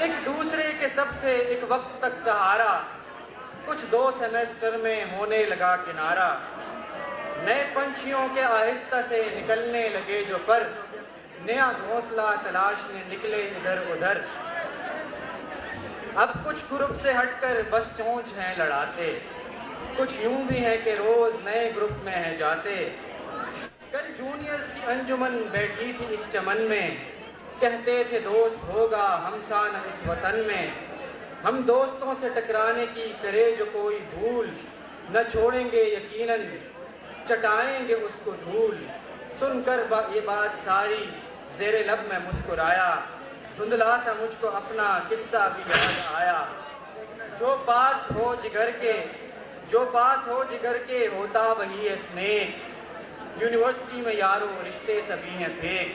एक दूसरे के सब थे एक वक्त तक सहारा, कुछ 2 सेमेस्टर में होने लगा किनारा। नए पंछियों के आहिस्ता से निकलने लगे जो पर, नया घोंसला तलाशने निकले इधर उधर। अब कुछ ग्रुप से हटकर बस चोंच हैं लड़ाते, कुछ यूं भी हैं कि रोज़ नए ग्रुप में है जाते। कल जूनियर्स की अंजुमन बैठी थी एक चमन में, कहते थे दोस्त होगा हमसान इस वतन में। हम दोस्तों से टकराने की करे जो कोई भूल, न छोड़ेंगे यकीनन चटाएंगे उसको धूल। सुनकर ये बात सारी ज़ेरे लब में मुस्कुराया, धुंधला सा मुझको अपना किस्सा भी याद आया। जो पास हो जिगर के होता वही है स्नेक। यूनिवर्सिटी में यारों रिश्ते सभी हैं फेक,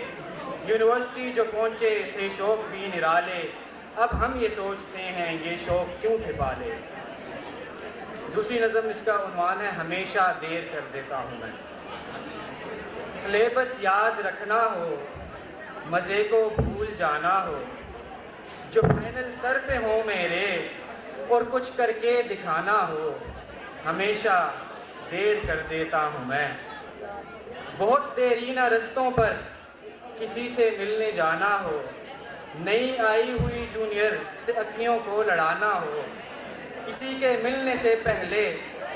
यूनिवर्सिटी जो पहुँचे थे शौक भी निराले, अब हम ये सोचते हैं ये शौक क्यों थे पाले। दूसरी नज़म इसका उन्वान है हमेशा देर कर देता हूँ मैं। सिलेबस याद रखना हो, मज़े को भूल जाना हो, जो फाइनल सर पे हो मेरे और कुछ करके दिखाना हो, हमेशा देर कर देता हूँ मैं। बहुत देरीना रस्तों पर किसी से मिलने जाना हो, नई आई हुई जूनियर से अखियों को लड़ाना हो, किसी के मिलने से पहले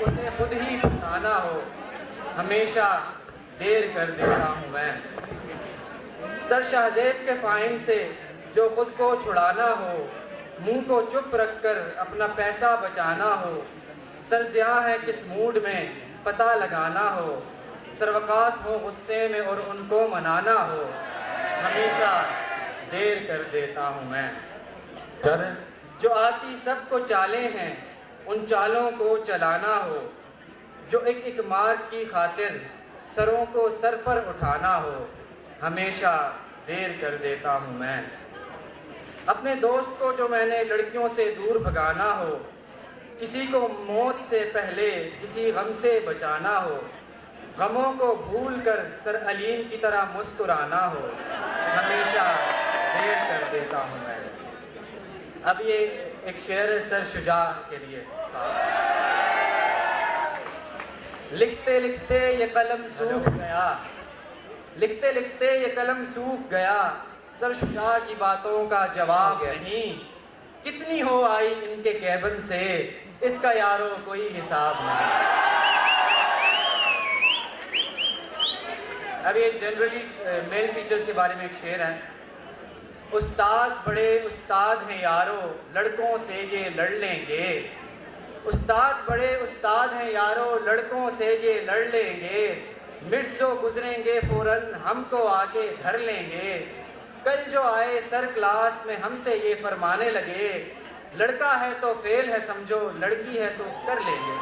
उसे खुद ही फंसाना हो, हमेशा देर कर देता हूँ मैं। सर शाहजेब के फ़ाइन से जो खुद को छुड़ाना हो, मुंह को चुप रखकर अपना पैसा बचाना हो, सरज़ियाँ है किस मूड में पता लगाना हो, सरवकास हो गुस्से में और उनको मनाना हो, हमेशा देर कर देता हूँ मैं। जो आती सबको चालें हैं उन चालों को चलाना हो, जो एक एक मार्ग की खातिर सरों को सर पर उठाना हो, हमेशा देर कर देता हूँ मैं। अपने दोस्त को जो मैंने लड़कियों से दूर भगाना हो, किसी को मौत से पहले किसी गम से बचाना हो, गमों को भूल कर सर अलीम की तरह मुस्कुराना हो, हमेशा देर कर देता हूँ मैं। अब ये एक शेर है सर शुजा के लिए। लिखते लिखते ये कलम सूख गया, लिखते लिखते ये कलम सूख गया, सर शुजा की बातों का जवाब नहीं, कितनी हो आई इनके कैबन से इसका यारो कोई हिसाब नहीं। अब ये जनरली मेल टीचर्स के बारे में एक शेर है। उस्ताद बड़े उस्ताद हैं यारो, लड़कों से ये लड़ लेंगे, उस्ताद बड़े उस्ताद हैं यारो, लड़कों से ये लड़ लेंगे, मिर्जो गुजरेंगे फौरन हमको आके धर लेंगे, कल जो आए सर क्लास में हमसे ये फरमाने लगे, लड़का है तो फेल है समझो, लड़की है तो कर लेंगे।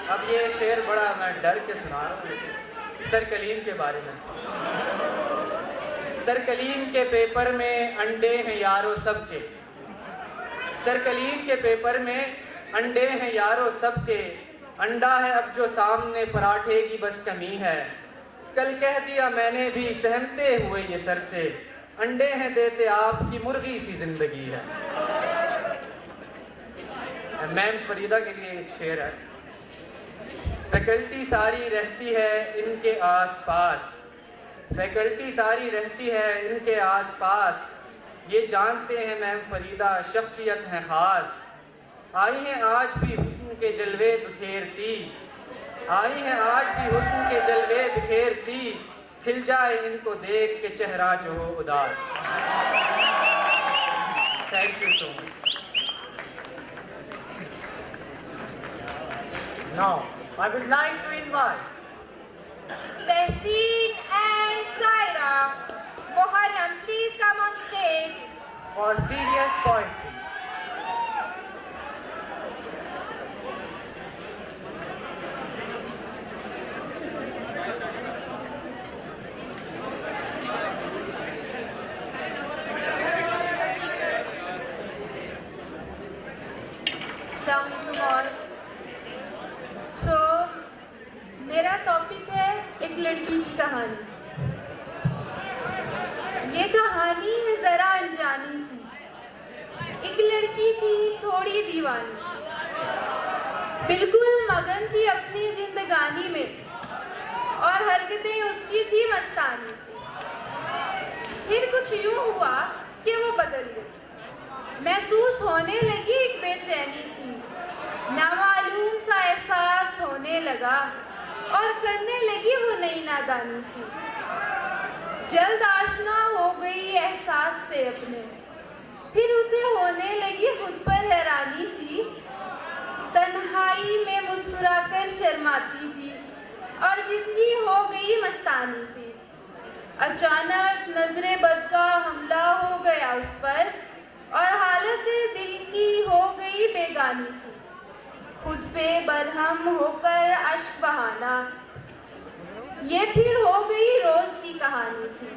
अब ये शेर बड़ा मैं डर के सुना रहा हूँ सर कलीम के बारे में। सर कलीम के पेपर में अंडे हैं यारो सबके, सर कलीम के पेपर में अंडे हैं यारो सबके, अंडा है अब जो सामने पराठे की बस कमी है, कल कह दिया मैंने भी सहमते हुए ये सर से, अंडे हैं देते आपकी मुर्गी सी जिंदगी है। मैम फरीदा के लिए एक शेर है। फैकल्टी सारी रहती है इनके आसपास, फैकल्टी सारी रहती है इनके आसपास, ये जानते हैं मैम फरीदा शख्सियत हैं ख़ास, आई हैं आज भी हुस्न के जलवे बिखेरती, आई हैं आज भी हुस्न के जलवे बिखेरती, खिल जाए इनको देख के चेहरा जो हो उदास। Thank you so much. Now, I would like to invite Tehseen and Saira. Muharram, please come on stage. for serious poetry. अस्सलामुअलैकुम और सो मेरा टॉपिक है एक लड़की की कहानी। ये कहानी है ज़रा अनजानी सी। एक लड़की थी थोड़ी दीवानी सी, बिल्कुल मगन थी अपनी जिंदगानी में और हरकतें उसकी थी मस्तानी सी। फिर कुछ यूँ हुआ कि वो बदल गई, महसूस होने लगी एक बेचैनी सी, नामालूम सा एहसास होने लगा और करने लगी वो नई नादानी सी। जल्द आशना हो गई एहसास से अपने, फिर उसे होने लगी खुद पर हैरानी सी। तन्हाई में मुस्कुराकर शर्माती थी और जिंदगी हो गई मस्तानी सी। अचानक नजरे बद का हमला हो गया उस पर और हालत दिल की हो गई बेगानी सी। खुद पे बरहम होकर अश्क बहाना, ये फिर हो गई रोज की कहानी सी।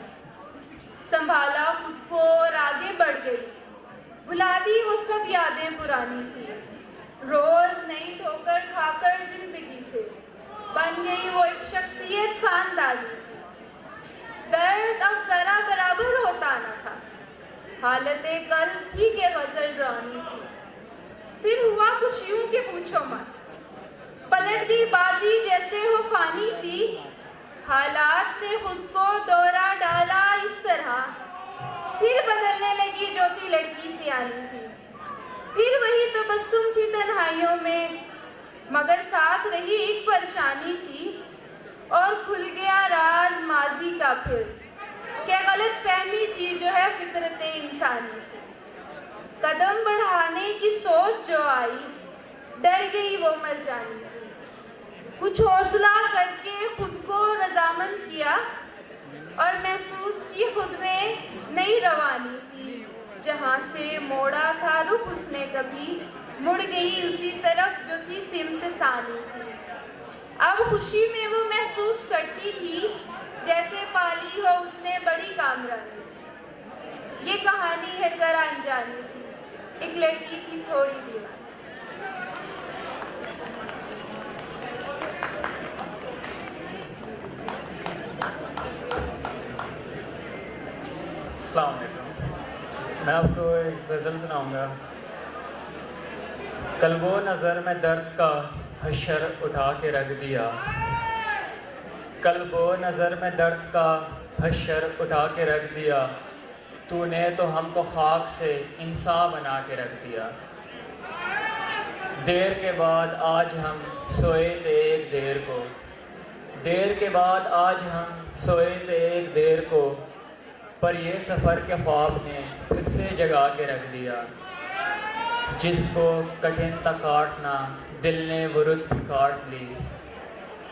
संभाला खुद को और आगे बढ़ गई, भुला दी वो सब यादें पुरानी सी। रोज नई ठोकर खाकर जिंदगी से बन गई वो एक शख्सियत खानदानी सी। दर्द अब जरा बराबर होता न था, हालतें कल थी के गजल ड्रानी सी। फिर हुआ कुछ यूं कि पूछो मत, पलट दी बाजी जैसे हो फानी सी। हालात ने खुद को दोहरा डाला इस तरह, फिर बदलने लगी जो थी लड़की सियानी सी। फिर वही तबस्सुम थी तन्हाइयों में, मगर साथ रही एक परेशानी सी। और खुल गया राज माजी का फिर, क्या गलत फहमी थी जो है फितरत इंसानी से। कदम बढ़ाने की सोच जो आई, डर गई वो मर जाने से। कुछ हौसला करके खुद को रजामंद किया और महसूस की खुद में नई रवानी सी। जहाँ से मोड़ा था रुख उसने कभी, मुड़ गई उसी तरफ जो थी सिमत सानी सी। अब खुशी में वो महसूस करती थी जैसे पाली हो उसने बड़ी कामरानी सी। ये कहानी है जरा अनजानी सी, एक लड़की थी थोड़ी दीवानी सी। अस्सलाम वालेकुम। मैं आपको एक गज़ल सुनाऊंगा। कल्बो नज़र में दर्द का हशर उठा के रख दिया, कल्बो नज़र में दर्द का हशर उठा के रख दिया, तूने तो हमको खाक से इंसान बना के रख दिया। देर के बाद आज हम सोए थे एक देर को, देर के बाद आज हम सोए थे एक देर को, पर ये सफ़र के ख्वाब ने फिर से जगा के रख दिया। जिसको कठिन तक काटना दिल ने वो रुत काट ली,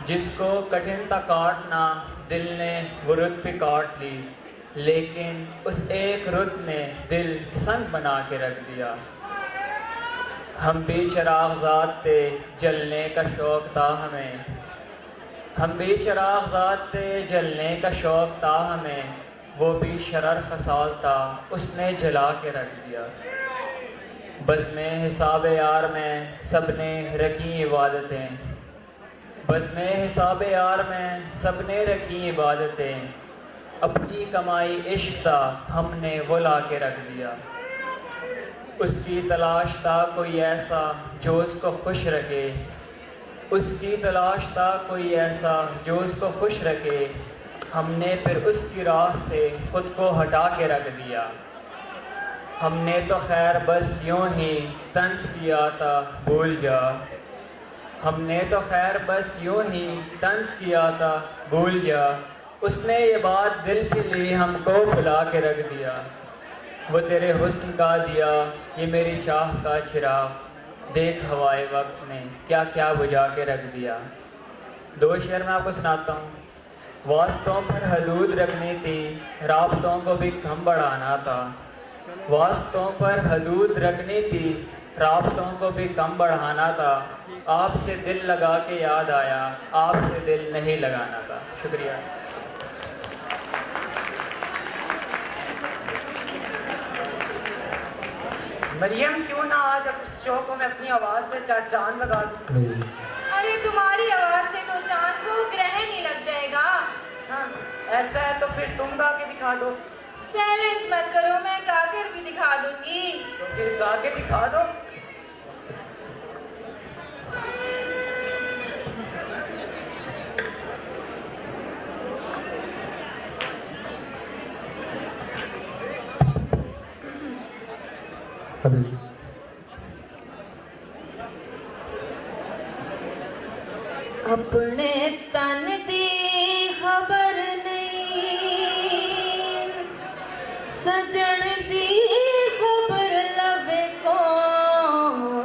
जिसको कठिन तक काटना दिल ने वो रुत पे काट ली, लेकिन उस एक रुत ने दिल संग बना के रख दिया। हम भी चिराग़ थे जलने का शौक़ था हमें, हम भी चिराग़ थे जलने का शौक़ था हमें, वो भी शरर खसाल था उसने जला के रख दिया। बज़ में हिसाब यार में सबने रखी इबादतें, बज़ में हिसाब यार में सबने रखी इबादतें, अपनी कमाई इश्क था हमने वो ला के रख दिया। उसकी तलाश था कोई ऐसा जो उसको खुश रखे, उसकी तलाश था कोई ऐसा जो उसको खुश रखे, हमने फिर उसकी राह से ख़ुद को हटा के रख दिया। हमने तो खैर बस यूँ ही तंज किया था भूल जा, हमने तो खैर बस यूँ ही तंज किया था भूल जा, उसने ये बात दिल पे ली हमको भुला के रख दिया। वो तेरे हुस्न का दिया ये मेरी चाह का चिराग, देख हवाए वक्त ने क्या क्या बुझा के रख दिया। दो शेर मैं आपको सुनाता हूँ। वास्तों पर हदूद रखनी थी, राबतों को भी कम बढ़ाना था, वास्तों पर हदूद रखनी थी, राबतों को भी कम बढ़ाना था, आपसे दिल लगा के याद आया, आपसे दिल नहीं लगाना था। शुक्रिया। मरियम, क्यों ना आज अब इस शो को मैं अपनी आवाज़ से चांद लगा दूँ। अरे तुम्हारी आवाज़ से तो चांद को ग्रहण ही लग जाएगा। हाँ, ऐसा है तो फिर तुम गा के दिखा दो। चैलेंज मत करो, मैं गाकर भी दिखा दूंगी। तो फिर गा के दिखा दो। अपने तन दी खबर नहीं, सजन दी खबर लवे कौन,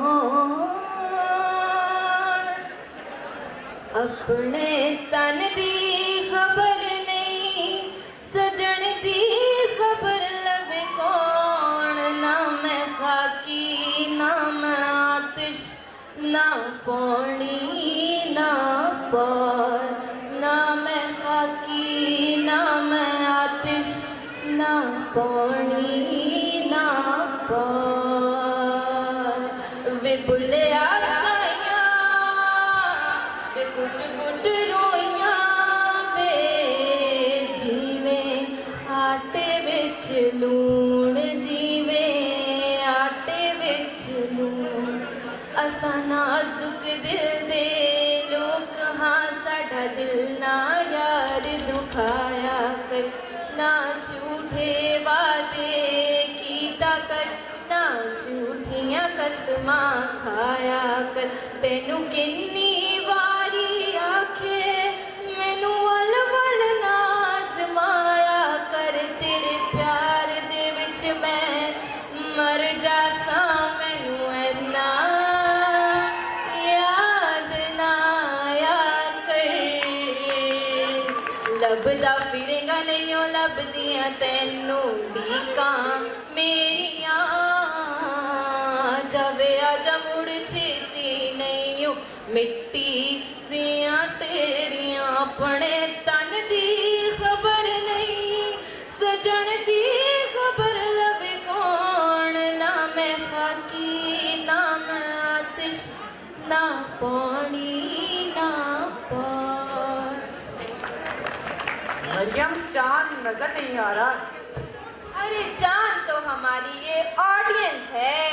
अपने तन दी खबर नहीं, सजन दी खबर लवे कौन, ना मैं खाकी ना मैं आतिश ना पानी ना पार, ना मैं खाकी ना मैं आतिश ना पानी ना पार। वे बुले आसाइयां वे कुट कुट रोइयां, वे जीवे आटे विच लूण, जीवे आटे विच लूण। असा नाजुक दिल दे लोग हाँ, साडा दिल ना यार दुखाया कर, ना झूठे वादे कीता कर, ना झूठियां कसमां खाया कर। तेनू किन्नी वारी आखे मैनू वल वल ना समाया कर, ਲੱਭਦਾ ਫਿਰੇਗਾ ਨਹੀਂ ਉਹ ਲੱਭਦੀਆਂ ਤੈਨੂੰ ਢੀਕਾਂ ਮੇਰੀਆਂ ਜਾਵੇ ਆਜਾ ਮੁੜ ਛੇਤੀ ਨਹੀਂ ਓ ਮਿੱਟੀ ਦੀਆਂ ਢੇਰੀਆਂ ਆਪਣੇ ਤਨ ਦੀ ਖਬਰ ਨਹੀਂ ਸਜਣ ਦੀ ਖਬਰ ਲਵੇ ਕੌਣ ਨਾ ਮੈਂ ਖਾਕੀ ਨਾ ਮੈਂ ਆਤਿਸ਼ ना पानी ना पार। मरियम चांद नजर नहीं आ रहा। अरे चांद तो हमारी ये ऑडियंस है।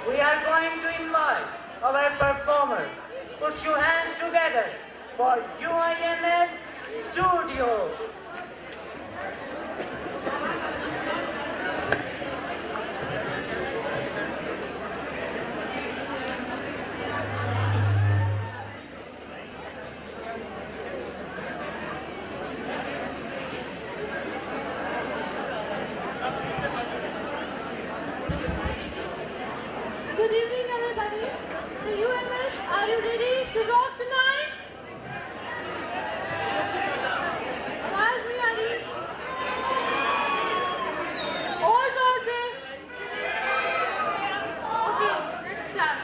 We are going to invite our performers. Put your hands together for UIMS Studio. Good evening, everybody. So UMS, are you ready to rock the night? आवाज नहीं आ रही। और जोर से। Okay, let's start.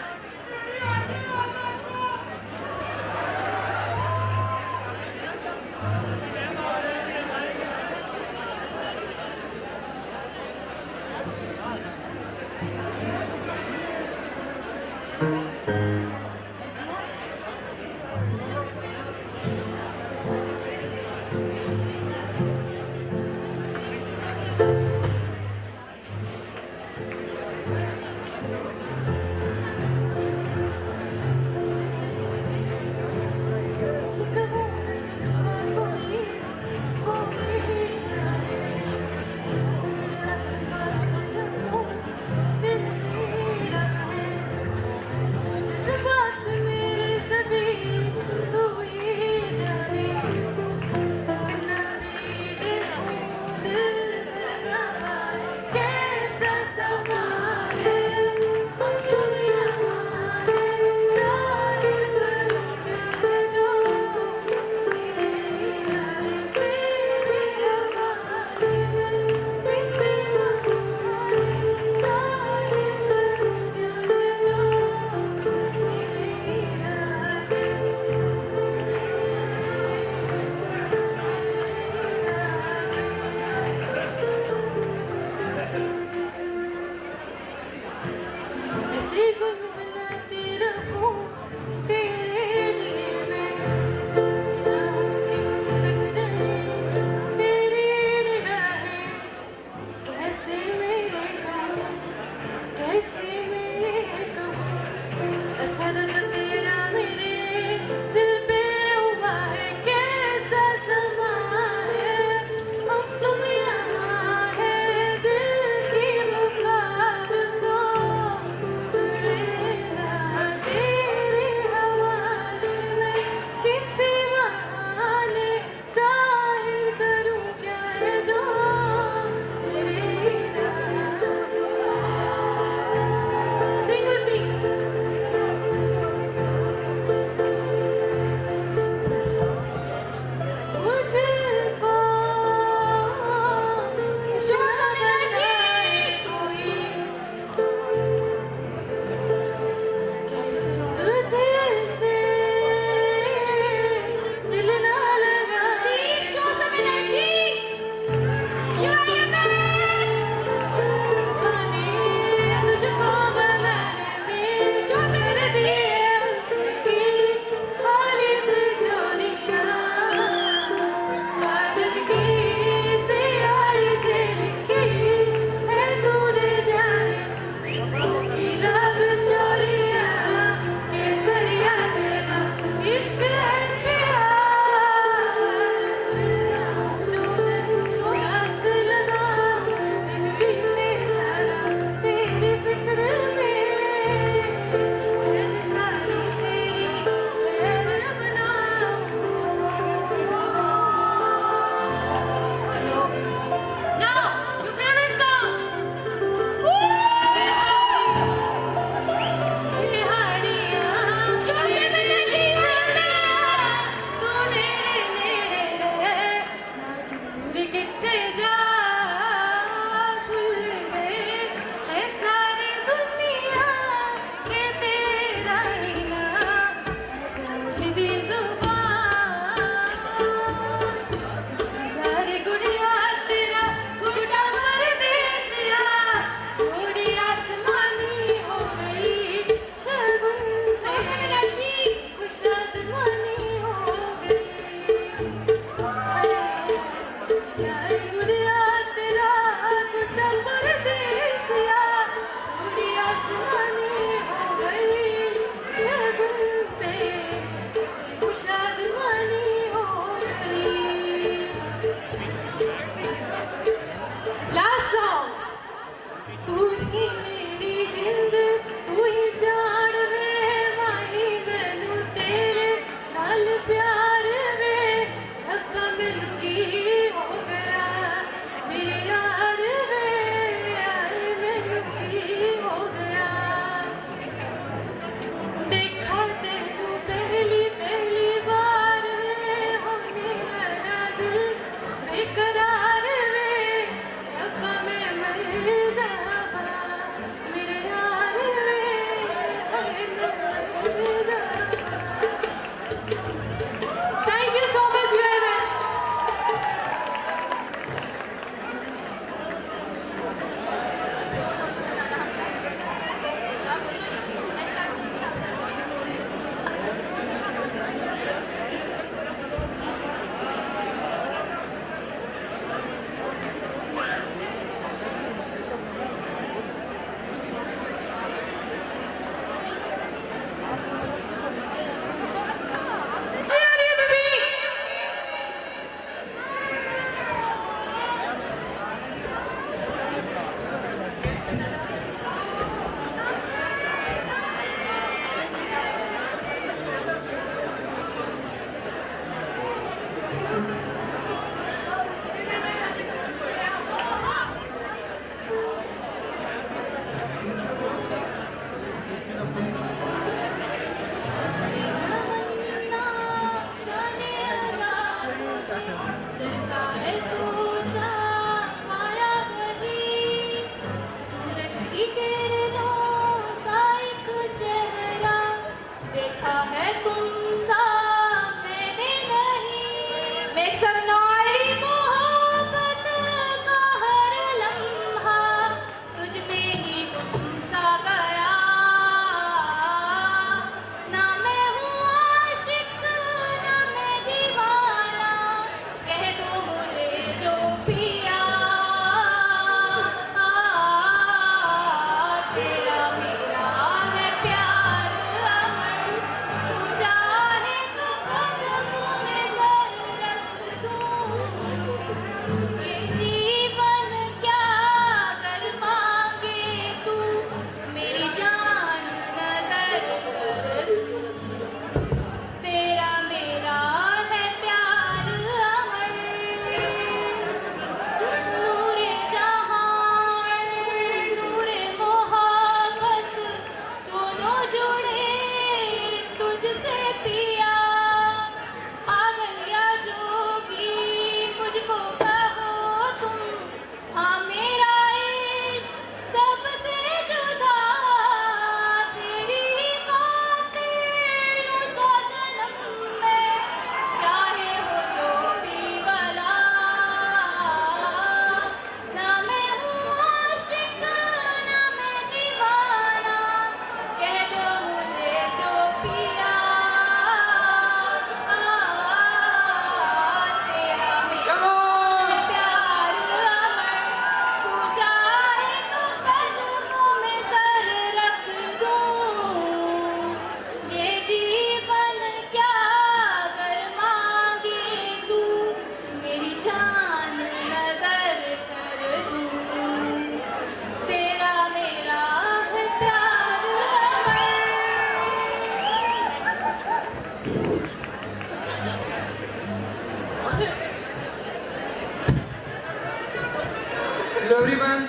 everyone.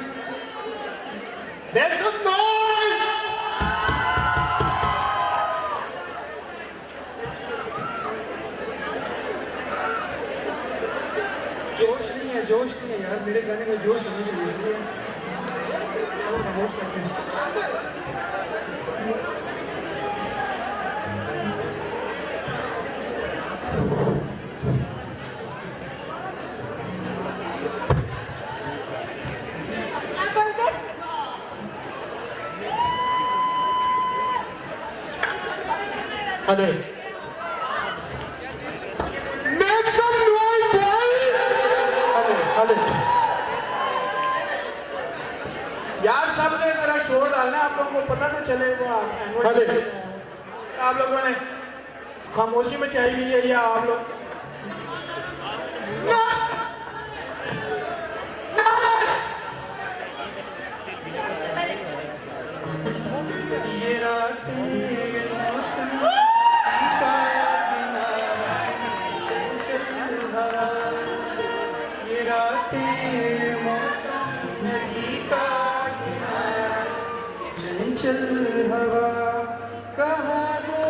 Make some noise! जोश नहीं है यार, मेरे गाने में जोश होना चाहिए, इसलिए सब खामोश करते हैं। Hadi. Make some noise, boy! हले यार सबने जरा शोर डालना, आप लोगों को पता तो चले वो हले। आप लोगों ने खामोशी में चाहिए हुई है या आप लोग ये रातें ये मौसम का बिना चल हवा, ये रातें मौसम नदी का किनारा चंचल हवा, कहा दो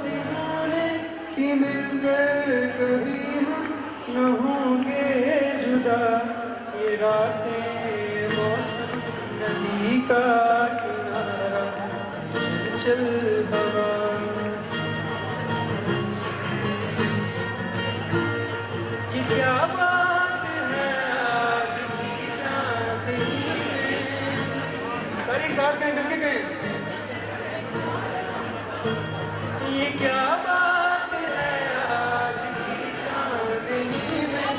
दिनों ने कि मिलकर कभी हम न होंगे जुदा, ये रातें मौसम नदी का किनारा चल हवा। कि क्या बात है आज भी चांदनी में, सारे साथ कहीं मिलके गए। ये क्या बात है आज की चांदनी में,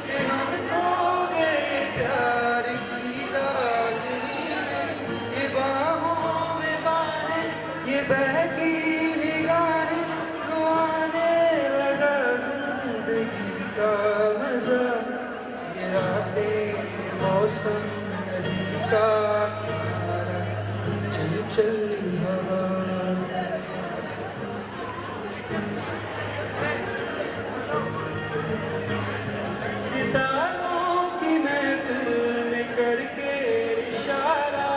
कि हम खो गए प्यार की रागनी में, ये बाहों में बाहें ये बहकी निगाहें, को आने लगा जिंदगी का मजा, ये रातें मौसम नदी का किनारा चंचल हवा। सितारों की महफिल में करके इशारा,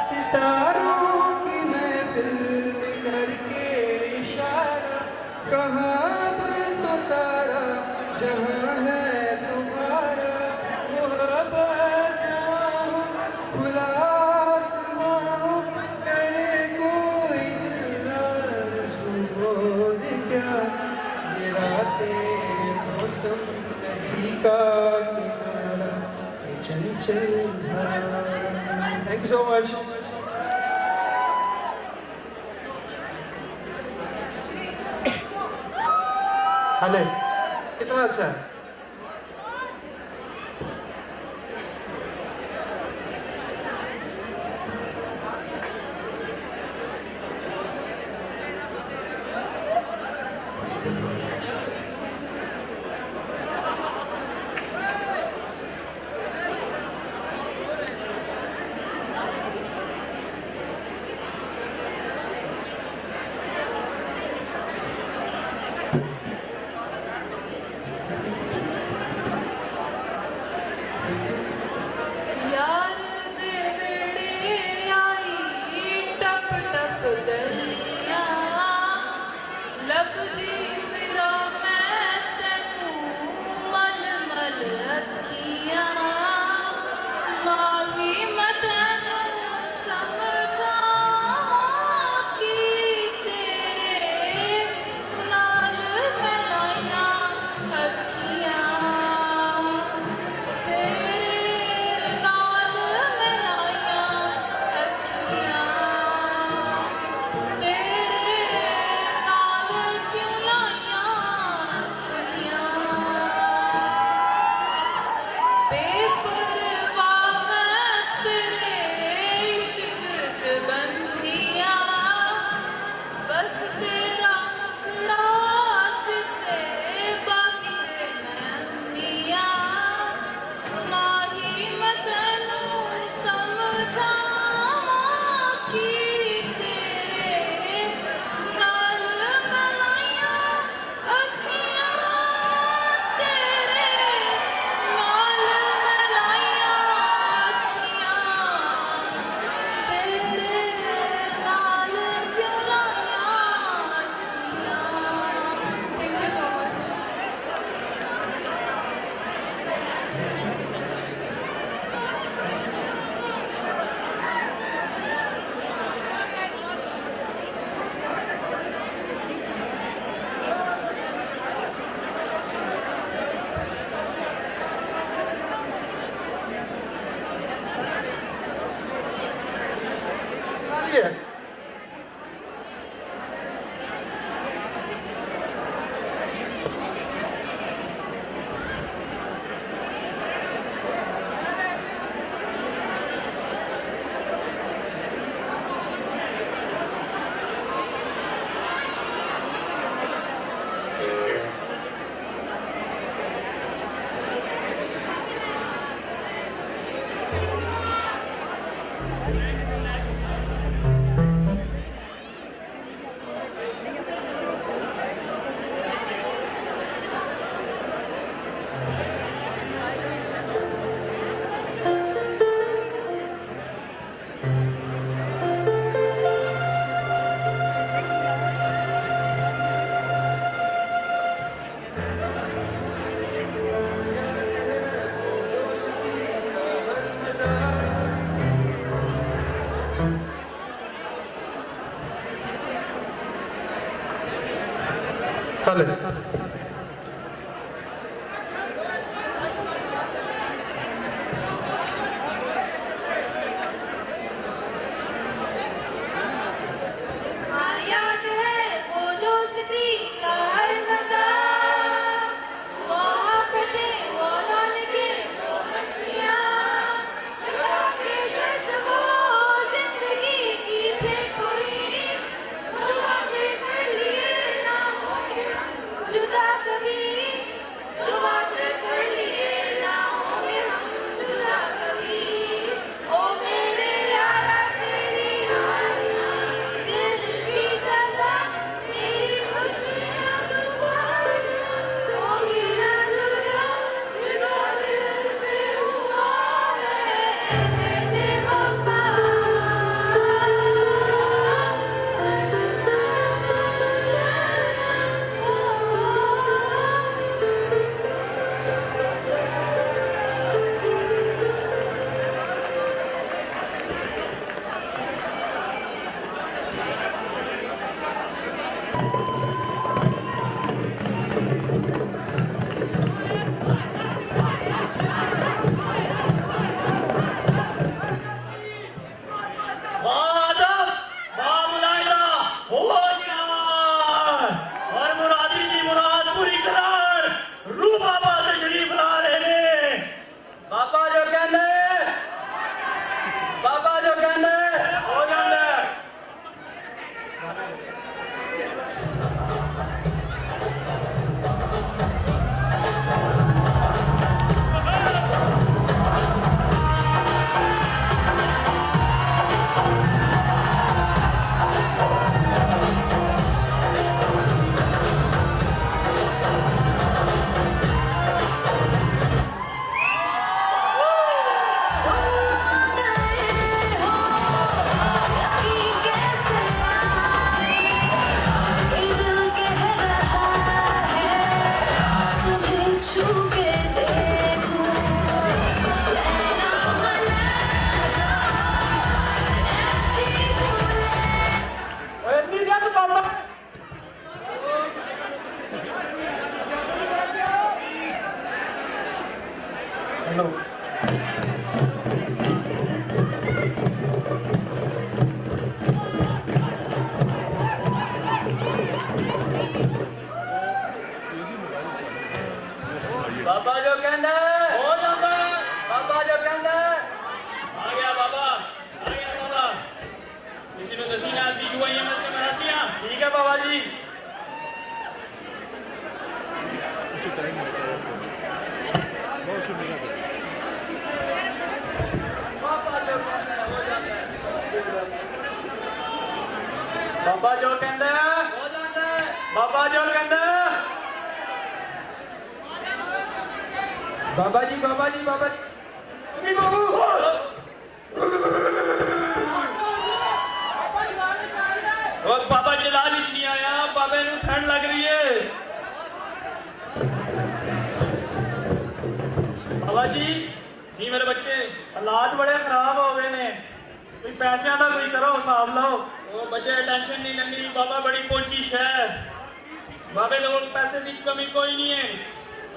सितारों की महफिल में करके इशारा, कहा अब तो सारा जहां है तुम्हारा, वो अब जाऊं खुला आसमां, करे कोई दिलदार सुबोर क्या, ये रातें मौसम नदी का किनारा चंचल हवा। Thank you so much. हले। कितना अच्छा है। यार दे बेड़े आई टप टप दलिया, लभदी फिरा मैं तेनू मल मल अखियां, माही मैं तेनू समझावां कि तेरे नाल मैं लाइयां अखियां, तेरे नाल मैं लाइयां अखियां, तेरे नाल क्यों लाइयां चले हाँ याद है वो दोस्ती का हर मजा, मोहब्बतें वो रौनकें वो खुशियाँ, के शर्त वो जिंदगी की भेंट हुई, जो वादे कर लिए ना होंगे हम जुदा कभी, जो वादे कर लिए ना होंगे हम जुदा कभी। ओ मेरे यारा तेरी दिल की सदा मेरी खुशियाँ तू सारियाँ होंगी ना जुदा, जुदा दिल से हुआ है मेरे वफा। आदम, मुलायदा, होशियार और मुरादी की मुराद पूरी करार रूह बाबा तशरीफ ला रहे ने। बाबा जो कहने हो जांदा है। बाबा जो कहना हो जाता है। बाबा जो कहना आ गया बाबा, आ गया बाबा। किसी ने दसी ना सी UIMS के मरासियां। ठीक है बाबा जी। बाबा जो कहना हो जाता है। बाबा जो कहना बाबा जी बाबा जी बाबा जी बाबू और बाबा जलाल ही नहीं आया, बाबे ਨੂੰ ठंड लग रही है। बाबा जी जी मेरे बच्चे, हालात बड़े खराब हो गए ने, कोई पैसों का कोई करो हिसाब लाओ। वो बच्चे टेंशन नहीं लेनी, बाबा बड़ी कोशिश है। बाबे लोग पैसे की कमी कोई नहीं है,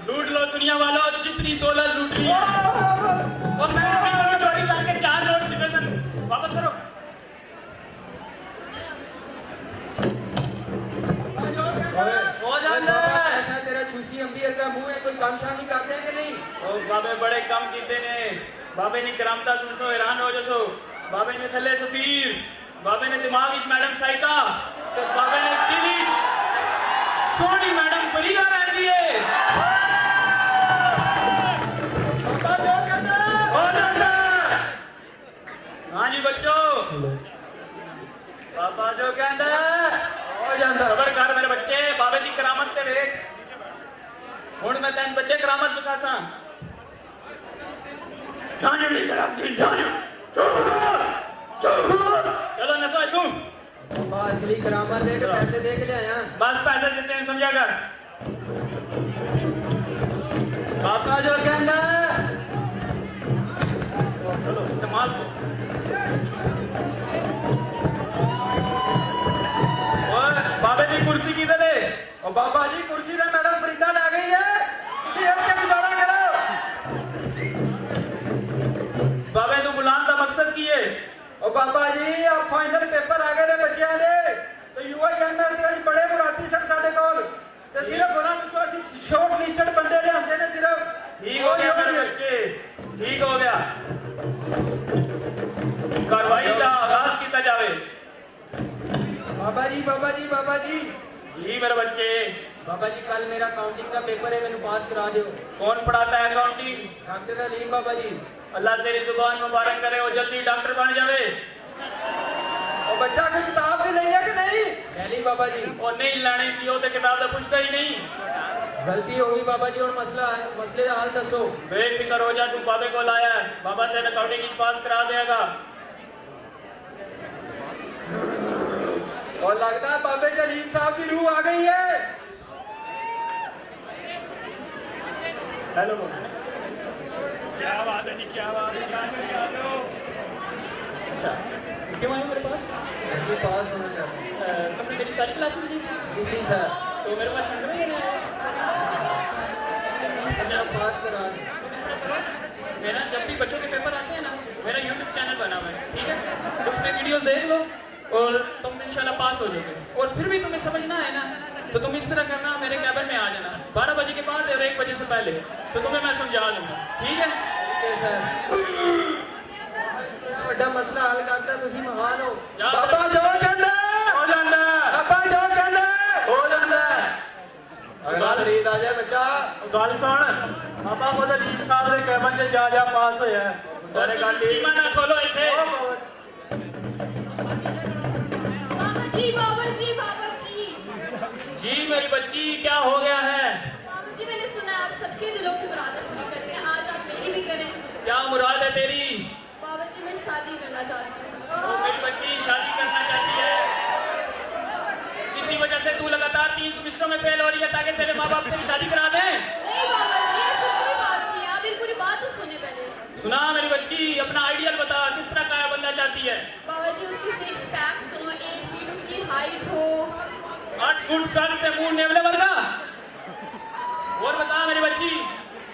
लूट लो दुनिया वालों, जितनी दौलत लूटी है। और मैं चोरी करके 4 नोट सिटीजन वापस करो। हो जाता है। ऐसा तेरा छूसी अम्बियर का मुंह है, कोई काम शामी करते हैं कि नहीं? और बाबे बड़े कम कीते ने, बाबे ने करामता सुन सो हैरान हो जसो। बाबे ने थले सफीर, बाबे ने दिमाग विच मैडम साइका, तो बाबे ने दिल विच सोनी मैडम फरीदा रह गई है। हो जाता है। हाँ जी बच्चों, बाबा जो कहता है हो जाता है। खबर कर मेरे बच्चे, बाबे की करामत ते देख। हुण मैं तेन बच्चे करामत दिखासा। चलो नसो तू। बाबा असली करामत है कि पैसे दे के ले आया? बस पैसे देते हैं समझा कर। बाबा जो कहता है चलो इस्तेमाल को। और बाबे की कुर्सी की दे। और बाबा जी कुर्सी ने मैडम फरीदा ला गई है तुसी इत्थे गुजारा करो बाबे तू बुलान का मकसद की है और बाबा जी अब फाइनल पेपर आ गए ने बच्चों दे तो यूआईएमएस दे विच बड़े मुरादी सर साडे कोल ते सिर्फ उन्हां विचों ਅਸੀਂ शॉर्ट लिस्टेड बंदे लिआंदे ने सिर्फ ठीक हो गया मेरे बच्चे ठीक हो गया कार्रवाई का आगाज किया जावे बाबा जी बाबा जी बाबा जी जी मेरे बच्चे बाबा जी कल मेरा काउंटिंग का पेपर है मैंने पास करा दो कौन पढ़ाता है अकाउंटिंग डॉक्टर अलीम बाबा जी अल्लाह तेरी जुबान मुबारक करे और जल्दी डॉक्टर बन जावे और बच्चा कोई किताब भी ली है कि नहीं ली बाबा जी और नहीं लानी सी हो तो किताब तो पूछता ही नहीं गलती होगी बाबा जी और मसला है मसले का हल दसो बेफिक्र हो जा तू बाबे को लाया है बाबा तेरे अकाउंटिंग पास करा देगा और लगता है बाबे करीम साहब की रूह आ गई है हेलो क्या बात है जी क्या बात है अच्छा क्यों आए मेरे पास सर जी पास होना चाहते हैं तुमने मेरी सारी क्लासेस ली जी जी सर तो मेरे पास छंड में अच्छा पास करा दें तुम इस तरह करो मेरा जब भी बच्चों के पेपर आते हैं ना मेरा यूट्यूब चैनल बना हुआ है ठीक है उसमें वीडियोस देख लो और तुम इंशाल्लाह पास हो जाओगे और फिर भी तुम्हें समझना है ना तो तुम इस तरह करना मेरे कैबिन में आ जाना 12 बजे के बाद और 1 बजे से पहले तो तुम्हें मैं समझा दूंगा ठीक है सर बड़ा मसला हल करता तुसी महान हो जा बाबा जो कहंदा हो जांदा बाबा जो कहंदा हो जांदा अगला खरीद आ जाए बच्चा गल सुन बाबा ਉਹਦੇ ਲੀਡ ਸਾਹਿਬ ਦੇ ਕੈਬਨ 'ਚ ਜਾ ਪਾਸ ਹੋਇਆ तुम्हारे गाल सीमा ना खोलो इथे बाबा जी बाबा जी बाबा जी जी मेरी बच्ची क्या हो गया है बाबा जी मैंने सुना है आप सबके दिलों की मुरादें पूरी करते हैं आज आप मेरी भी करें क्या मुराद है तेरी बाबा जी मैं शादी करना चाहती हूँ तो मेरी बच्ची शादी करना चाहती है इसी वजह से तू लगातार 3 सेमेस्टरों में फेल हो रही है ताकि तेरे माँ बाप तेरी शादी करा दें नहीं बाबा जी ऐसी कोई बात नहीं है आप मेरी पूरी बात तो सुने पहले सुना मेरी बच्ची अपना आइडियल बता किस तरह का बनना चाहती है बाबा जी उसकी 6 पैक्स हो 8 फीट उसकी हाइट हो 8 फुट कद ते मुंह नेवले वर्गा और बता मेरी बच्ची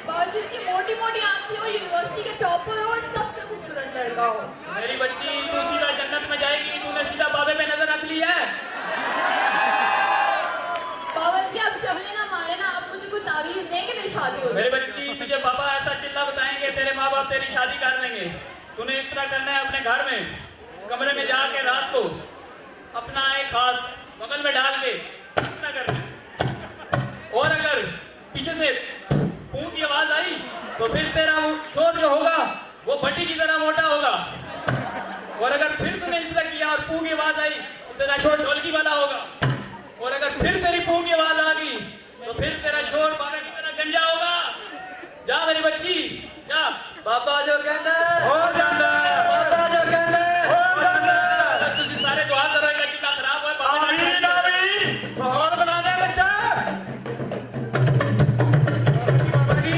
बाबा जी उसकी मोटी मोटी आंखें हो यूनिवर्सिटी के टॉपर हो और सबसे खूबसूरत लड़का हो मेरी बच्ची तू सीधा जन्नत में जाएगी तूने सीधा बाबे पे नजर रख ली है बाबा जी आप जबले ना मारे ना आप मुझे कोई तावीज दें कि मेरी शादी हो मेरी जाए बच्ची तुझे बाबा ऐसा चिल्ला बताएंगे तेरे माँ बाप तेरी शादी कर देंगे तूने इस तरह करना है अपने घर में कमरे में जाके रात को अपना एक हाथ बगल में डाल के इस तरह करना और अगर पीछे से पूं की आवाज आई तो फिर तेरा वो शोर जो होगा वो भट्टी की तरह मोटा होगा और अगर फिर तूने इस तरह किया और पूं की आवाज आई तो तेरा शोर ढोलकी वाला होगा और अगर फिर तेरी पूं की आवाज आ गई तो फिर तेरा शोर बाबे की तरह गंजा होगा जा मेरी बच्ची जा बाबा जो कहंदा हो जांदा बाबा जो कहंदा हो जांदा तुसी सारे दुआ करो इनका चिल्ला खराब है बाबा आमीन आमीन माहौल बना दे बच्चा बाबा जी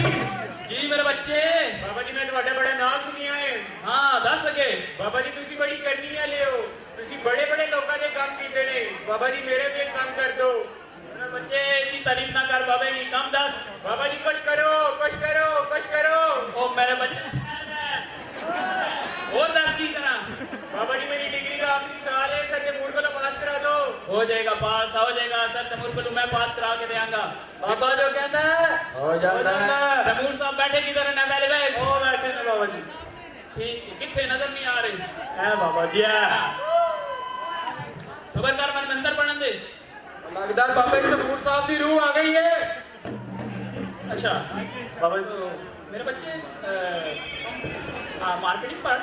जी मेरे बच्चे बाबा जी मैं ਤੁਹਾਡੇ ਬੜੇ ਨਾਂ ਸੁਣਿਆ ਹੈ हाँ दस सके ਬਾਬਾ ਜੀ ਤੁਸੀਂ ਬੜੀ ਕਰਨੀ ਵਾਲੇ ਹੋ ਤੁਸੀਂ ਬੜੇ ਬੜੇ ਲੋਕਾਂ ਦੇ ਕੰਮ ਕੀਤੇ ਨੇ ਬਾਬਾ ਜੀ ਮੇਰੇ ਵੀ ਇੱਕ ਕੰਮ ਕਰ ਦਿਓ मेरे बच्चे की तारीफ ना कर बाबे की कम दस बाबा जी कुछ करो कुछ करो कुछ करो ओ मेरे बच्चे और दस की करा बाबा जी मेरी डिग्री का आखिरी साल है सर तैमूर को पास करा दो हो जाएगा पास हो जाएगा सर तैमूर को मैं पास करा के देंगा बाबा जो कहता है हो जाता है तैमूर साहब बैठे किधर है पहले बैठ ओ बैठे ने बाबा जी ठीक कितने नजर नहीं आ रही है बाबा जी है खबर कर मन मंत्र पढ़न दे लगता है बाबा जी तैमूर साहब की रूह आ गई है अच्छा बाबा जी तो मेरे बच्चे मार्केटिंग पढ़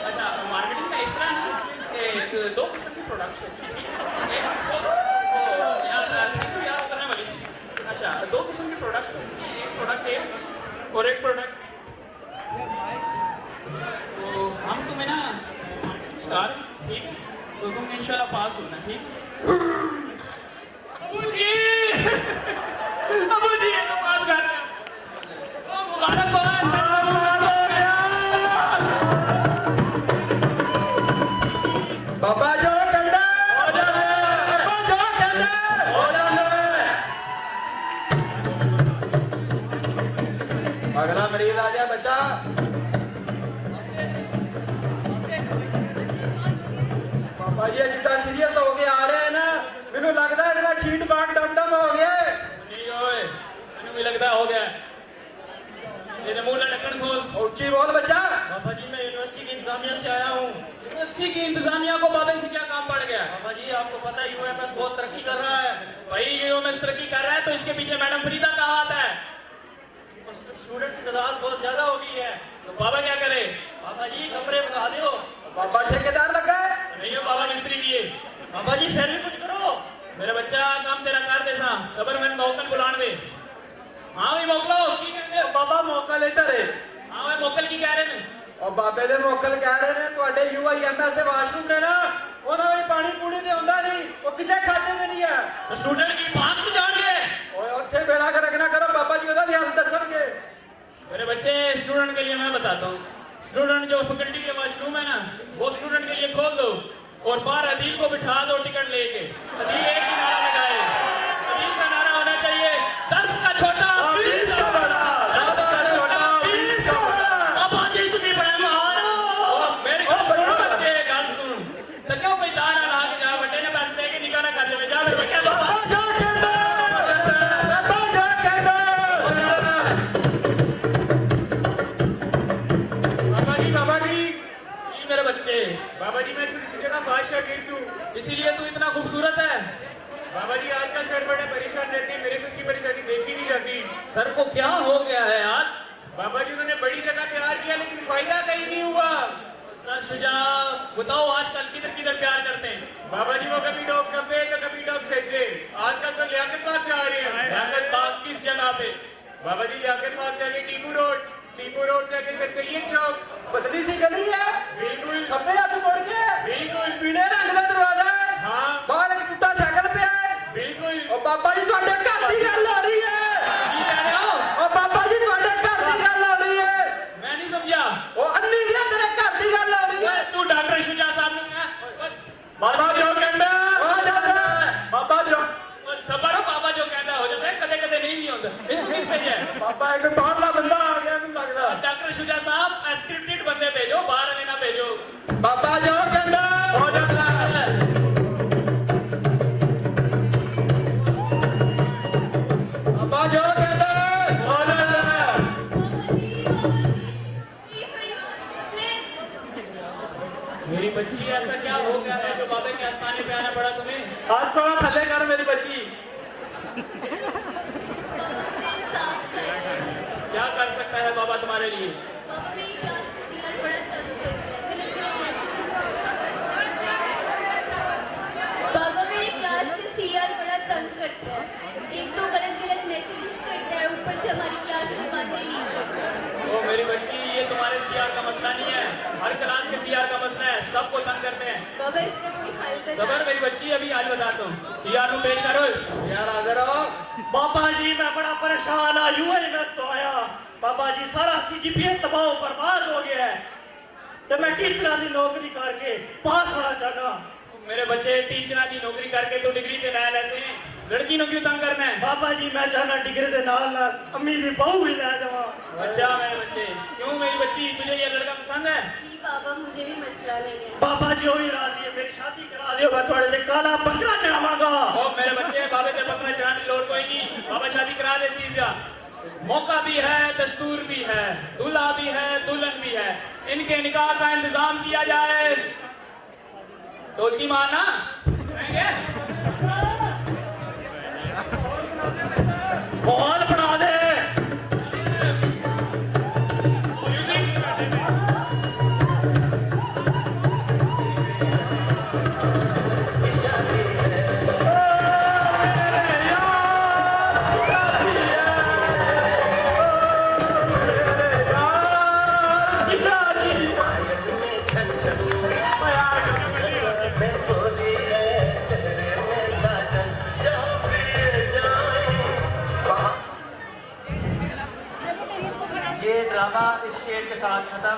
अच्छा मार्केटिंग में इस तरह ना कि 2 किस्म के प्रोडक्ट्स होते हैं ठीक है यार करने वाली अच्छा 2 किस्म के प्रोडक्ट्स होते हैं एक प्रोडक्ट ए और एक प्रोडक्ट तो हम तुम्हें ना मार्केटिंग स्टार ठीक है तो तुम इंशाल्लाह पास होना ठीक है अबू जी ये तो पास कर रहे हो मुबारकबाद बाबा जो कहता बाबा जो कहता हो जांदा फरीद आ जा बच्चा। पापा जी जितना सीरियस हो गया आ रहे हैं ना, मैंने लगता है इतना छीट बाट डम हो गया। नहीं ओए, मैंने भी लगता हो गया। ये मुंह ढक्कन खोल। ऊंची बोल बच्चा। पापा जी मैं यूनिवर्सिटी की इंतजामिया से आया हूँ। यूनिवर्सिटी की इंतजामिया को बाबे से क्या काम पड़ गया? पापा जी आपको पता है यूएमएस बहुत तरक्की कर रहा है। भाई यूएमएस तरक्की कर रहा है तो इसके पीछे मैडम फरीदा का हाथ है। स्टूडेंट की तादाद बहुत ज्यादा हो गई है तो बाबा क्या करे? पापा जी कमरे बता दो। पापा ठेकेदार लगा है। नहीं हो बाबा मिस्त्री किए। पापा जी फिर भी कुछ करो। मेरा बच्चा काम तेरा कर दे सा सबर में मौकल बुलान दे। हाँ भाई मोकलो की कहते हो? बाबा मौका लेता रे। हाँ भाई मोकल की कह रहे हैं। और बाबे दे मोकल कह रहे ने ਤੁਹਾਡੇ यूआईएमएस ਦੇ ਵਾਸ਼ਰੂਮ ਨੇ ਨਾ ਉਹਨਾਂ ਵਿੱਚ ਪਾਣੀ ਪੂਣੀ ਤੇ ਹੁੰਦਾ ਨਹੀਂ, ਉਹ ਕਿਸੇ ਖਾਤੇ ਤੇ ਨਹੀਂ ਹੈ। स्टूडेंट की बात तो जान गए। ਓਏ ਉੱਥੇ ਬੇੜਾ ਕਰ ਰੱਖਣਾ ਕਰੋ, ਬਾਬਾ जी ਉਹਦਾ ਵੀ ਹੱਲ ਦੱਸਣਗੇ। मेरे बच्चे स्टूडेंट के लिए मैं बताता हूँ, स्टूडेंट जो फैकल्टी के वॉशरूम है ना वो स्टूडेंट के लिए खोल दो और बाहर अदील को बिठा दो टिकट लेके। अदील एक ही नारा लगाए। अदील का नारा होना चाहिए 10 का छोटा 20 का बड़ा, 10 का छोटा 20 का बड़ा। अब आज ही तुझे बड़ा महान हो। मेरे को सुन बच्चे गाल सुन तो क्यों कोई दाना ला के जा बटे ने पैसे दे के निकाह ना कर ले। जा मेरे बच्चे बाबा जो कहना बाबा जो कहना। बाबा जी मेरे बच्चे। बाबा जी मैं सुनिश्चित का बादशाह गिर दूं, इसीलिए तू इतना खूबसूरत है। बाबा जी आजकल सर बड़ा परेशान रहते हैं, मेरे से उनकी परेशानी देखी नहीं जाती। सर को क्या हो गया है आज? बाबा जी उन्होंने बड़ी जगह प्यार किया लेकिन फायदा कहीं नहीं हुआ। सर शुजा बताओ आजकल किधर किधर प्यार करते हैं? बाबा जी वो कभी डॉग कब्बे तो कभी डॉग सज्जे, आजकल तो लियाकत बाग जा रहे हैं। लियाकत बाग किस जगह पे? बाबा जी लियाकत बाग से आगे टीपू रोड से आगे सर सैयद चौक, पतली सी गली है। बिल्कुल खब्बे हाथ मुड़ के बिल्कुल पीले रंग का दरवाजा है। हाँ बाहर एक टूटा साइकिल पे है। बिल्कुल। और बाबा जी ਤੁਹਾਡੇ ਘਰ ਦੀ ਗੱਲ ਹੋ ਰਹੀ है। की कह रहे हो? और बाबा जी ਤੁਹਾਡੇ ਘਰ ਦੀ ਗੱਲ ਹੋ ਰਹੀ है। मैं नहीं समझा। और अन्नी जी तेरे घर की गल हो रही है। तू डॉक्टर शुजा साहब ने बाबा जो कहता हो जाता है। बाबा जो सबर बाबा जो कहता हो जाता है, कदे कदे नहीं होता। इसको किस पे है? बाबा एक बाहरला बंदा आ गया ਮੈਨੂੰ लगदा। डॉक्टर शुजा साहब स्क्रिप्टेड बंदे भेजो, बाहर वाले ना भेजो। बाबा जो कहता हो जाता है। बाबा जो कहता हो जाता है। मेरी बच्ची ऐसा क्या हो गया है जो बाबे के आस्थाने पे आना पड़ा तुम्हें? हाथ थोड़ा थल्ले कर मेरी बच्ची। क्या कर सकता है बाबा तुम्हारे लिए? बाबा मेरे क्लास के सीआर बड़ा तंग करता है। एक तो गलत गलत मैसेजेस करता है, ऊपर से हमारी क्लास की बातें लीक करता है। ओ मेरी बच्ची ये तुम्हारे सीआर का मसला नहीं है, हर क्लास के सीआर का मसला है, सबको तंग करते हैं। बाबा इसका कोई हल बता। सबर मेरी बच्ची अभी आज बताता हूँ। सीआर को पेश करो। यार हाजिर हो। बाबा जी मैं बड़ा परेशान आ यूएमएस तो आया। बाबा जी सारा सीजीपीए तबाह बर्बाद हो गया है तो मैं टीचर की नौकरी करके पास होना चाहना। मेरे बच्चे टीचर की नौकरी करके तो डिग्री के लायल ऐसे लड़की नो क्यों तंग करना है? बाबा जी मैं चाहना डिग्री के नाल नाल अम्मी दी बहू भी ले जावा। अच्छा मेरे बच्चे क्यों मेरी बच्ची तुझे ये लड़का पसंद है? जी बाबा मुझे भी मसला नहीं है। बाबा जी वही राजी है, मेरी शादी करा दियो, मैं थोड़े से काला बकरा चढ़ावांगा। ओ मेरे बच्चे बाबे ते बकरा चढ़ाने की लोड़ कोई नहीं, बाबा शादी करा दे सीधा। मौका भी है, दस्तूर भी है, दूल्हा भी है, दुल्हन भी है, इनके निकाह का इंतजाम किया जाए। ढोलकी मारना माहौल बना दे। ये ड्रामा इस शेर के साथ ख़त्म।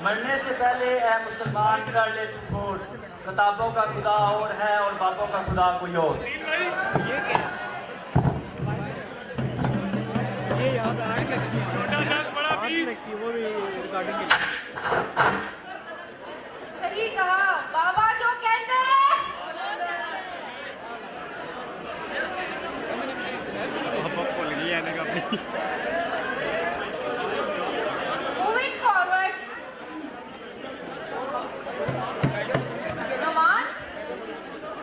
मरने से पहले ए मुसलमान कर ले तू खोल, किताबों का खुदा और है और बापों का खुदा कोई और। ये याद आएगा बड़ा Moving forward, नमान,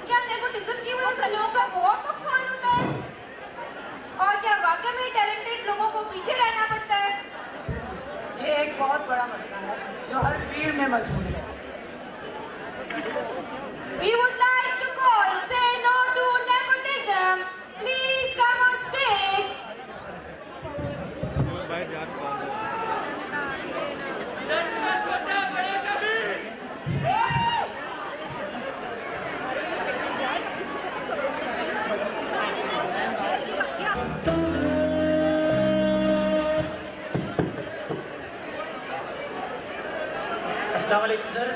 क्या नेपोटिज्म की वजह से लोगों का बहुत नुकसान होता है? और क्या वाकई में टैलेंटेड लोगों को पीछे रहना पड़ता है? ये एक बहुत बड़ा मसला है जो हर फील्ड में मौजूद है। We would like to call Say No to Nepotism. Please come on stage. अस्सलाम वालेकुम सर।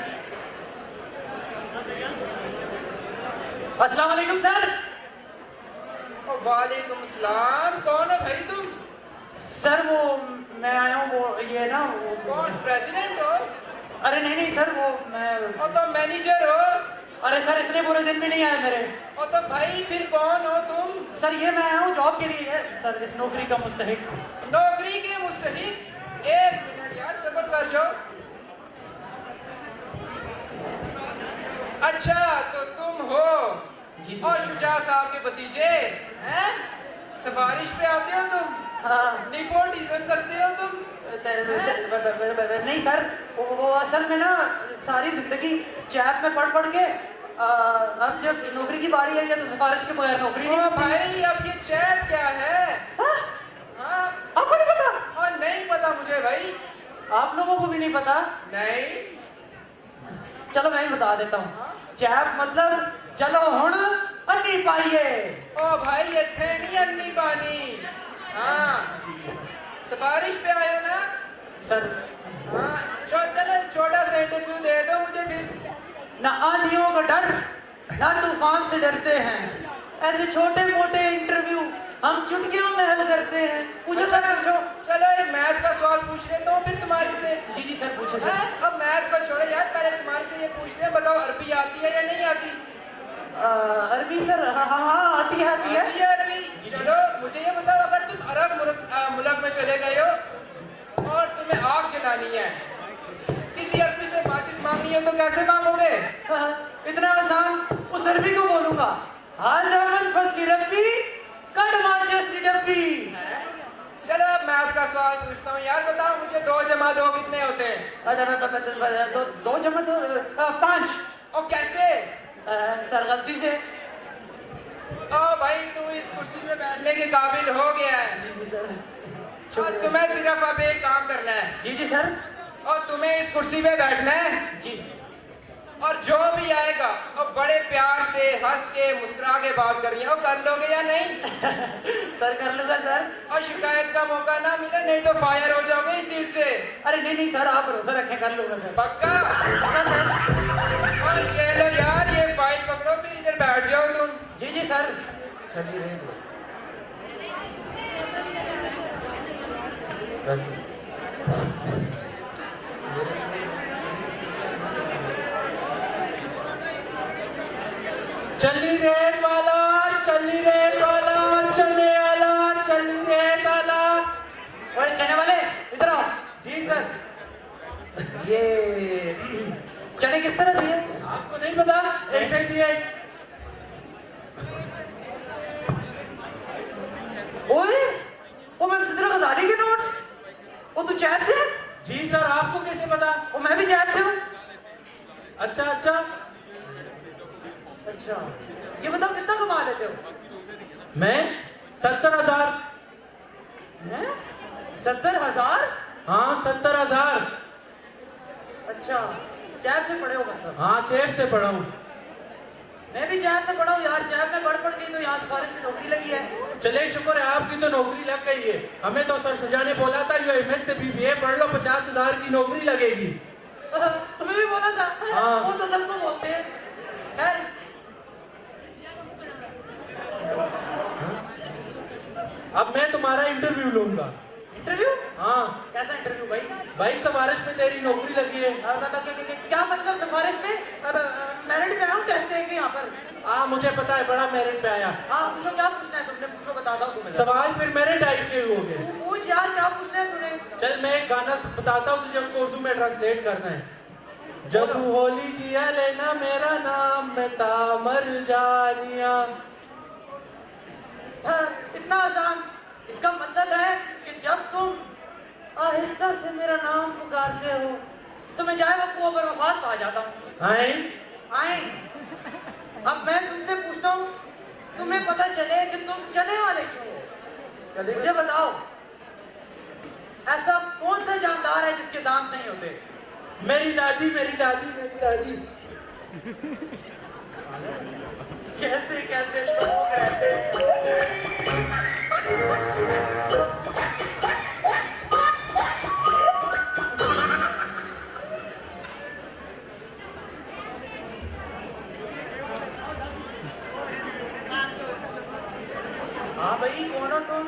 अस्सलाम वालेकुम सर। वालेकुम सलाम। कौन है भाई तुम? सर वो मैं आया हूँ, वो ये ना वो कौन, प्रेसिडेंट हो? अरे नहीं नहीं सर, वो मैं और तो मैनेजर हो? अरे सर इतने बुरे दिन भी नहीं आए मेरे। और तो भाई फिर कौन हो तुम? सर ये मैं आया हूँ जॉब के लिए है सर, इस नौकरी का मुस्तहिक। नौकरी के मुस्तहिक? एक मिनट यार, सब्र कर जाओ। अच्छा तो तुम हो जी जी। और शुजा साहब के भतीजे हैं? सिफारिश पे आते हो तुम? हाँ। निपोटिज्म करते हो तुम? नहीं सर, वो असल में ना सारी जिंदगी चैप में पढ़ पढ़ के अब जब नौकरी की बारी आई है तो सिफारिश के बगैर नौकरी नहीं ओ मिलती। भाई अब ये चैप क्या है? हाँ? आपको नहीं पता? और नहीं पता मुझे भाई। आप लोगों को भी नहीं पता? नहीं। चलो मैं ही बता देता हूँ। चैप मतलब चलो हुण अन्नी पाइए। ओ भाई ये थे नहीं अन्नी पानी। हाँ सिफारिश पे आए हो ना सर? हाँ चलो छोटा सा इंटरव्यू दे दो मुझे फिर। ना आंधियों का डर ना तूफान से डरते हैं, ऐसे छोटे मोटे इंटरव्यू हम चुटकियों में हल करते हैं। पूछो सर, पूछो। चलो एक मैथ का सवाल पूछ लेता हूँ फिर तुम्हारे से। जी जी सर पूछो सर। अब मैथ को छोड़ो यार, पहले तुम्हारे से ये पूछते हैं, बताओ अरबी आती है या नहीं आती? अरबी सर? हाँ आती है आती है। आती है अरबी? चलो मुझे ये बताओ, अगर तुम अरब मुल्क में चले गए हो और तुम्हें आग जलानी है, किसी अरबी से माचिस मांगनी है तो कैसे मांगोगे? इतना आसान, उस अरबी को बोलूंगा हाज़ामन फसली रब्बी कट माचिस डब्बी। चलो अब मैथ का सवाल पूछता हूँ यार, बताओ मुझे 2 जमा 2 कितने होते हैं? 2 जमा 2 5। और कैसे? सर गलती से। ओ भाई तू इस कुर्सी में बैठने के काबिल हो गया है। जी सर। और तुम्हें सिर्फ अब एक काम करना है। जी जी सर। और तुम्हें इस कुर्सी पे बैठना है जी। और जो भी आएगा और बड़े प्यार से हंस के मुस्कुरा के बात करनी है, वो कर लोगे या नहीं? सर कर लूंगा सर। और शिकायत का मौका ना मिले, नहीं तो फायर हो जाओगे इस सीट से। अरे नहीं नहीं सर, आप भरोसा रखें, कर लूंगा सर। पक्का? सर। और ये लो यार, ये फाइल पकड़ो, फिर इधर बैठ जाओ तुम। जी जी सर। चलिए चली रेत वाला, चली रेत वाला, चने वाला, चली रेत वाला। ओए चने वाले इधर आओ। जी सर। ये चने किस तरह दिए? आपको नहीं पता? ऐसे ही दिए। ओए वो मैम सिद्रा गजाली के नोट्स। वो तू चैप से? जी सर, आपको कैसे पता? वो मैं भी चैप से हूँ। अच्छा अच्छा। अच्छा ये बताओ कितना कमा लेते हो? मैं 70,000। हैं? 70,000? हाँ 70,000। अच्छा चैप से पढ़े हो मतलब? हाँ चैप से पढ़ा हूँ। मैं भी चैप में पढ़ा हूँ यार, चैप में पढ़ गई तो यहाँ सिफारिश में नौकरी लगी है। चले शुक्र है आपकी तो नौकरी लग गई है। हमें तो सर शुजा ने बोला था UMS से BBA पढ़ लो, 50,000 की नौकरी लगेगी। तुम्हें भी बोला था? हाँ। वो तो सबको बोलते हैं। खैर अब मैं तुम्हारा इंटरव्यू लूंगा। इंटरव्यू? हाँ। कैसा इंटरव्यू भाई? भाई सिफारिश में तेरी नौकरी लगी है। क्या मतलब सिफारिश में? मेरिट पे आया हूँ टेस्ट देके यहाँ पर। हाँ मुझे पता है, बड़ा मेरिट पे आया। हाँ पूछो, क्या पूछना है तुमने? पूछो बताता हूँ तुम्हें। सवाल फिर मेरे टाइप के शुरू हो गए। पूछ यार, क्या पूछना है तूने? चल मैं एक गाना बताता हूँ तुझे, उसको उर्दू में ट्रांसलेट करना है। जदू होली जिया लेना मेरा नाम मैं तामर जानिया। इतना आसान? इसका मतलब है कि जब तुम आहिस्ता से मेरा नाम पुकारते हो तो मैं जाए वक़्त पर वफात पा जाता हूँ। आए आए। अब मैं तुमसे पूछता हूँ, तुम्हें पता चले कि तुम चने वाले क्यों हो? मुझे बताओ, ऐसा कौन सा जानदार है जिसके दांत नहीं होते? मेरी दादी, मेरी दादी, मेरी दादी। कैसे कैसे लोग रहते हैं। हाँ भाई, कौन हो तुम?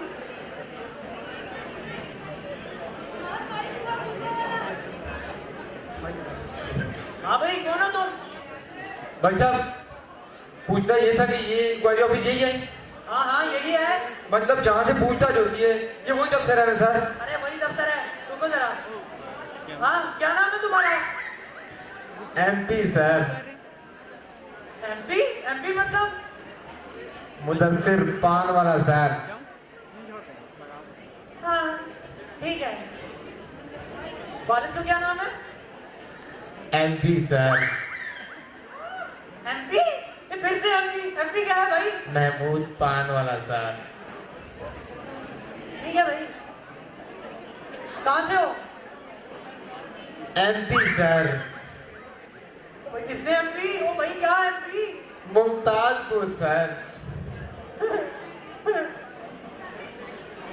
हाँ भाई, कौन हो तुम? भाई साहब, पूछना ये था कि ये इंक्वायरी ऑफिस यही है? हाँ हाँ, यही है। मतलब जहाँ से पूछताछ होती है, ये वही दफ्तर है ना सर? अरे वही दफ्तर है, रुको जरा। हाँ, क्या नाम है तुम्हारा? MP sir. MP? MP मतलब? मुदस्सिर पान वाला सर। हाँ, ठीक है। वालिद का क्या नाम है? MP sir. MP? ये फिर से MP? MP क्या है भाई? महमूद पान वाला सर। ठीक है भाई। कहाँ से हो? MP sir. भाई फिर से MP? ओ भाई, क्या MP? मुमताजपुर सर।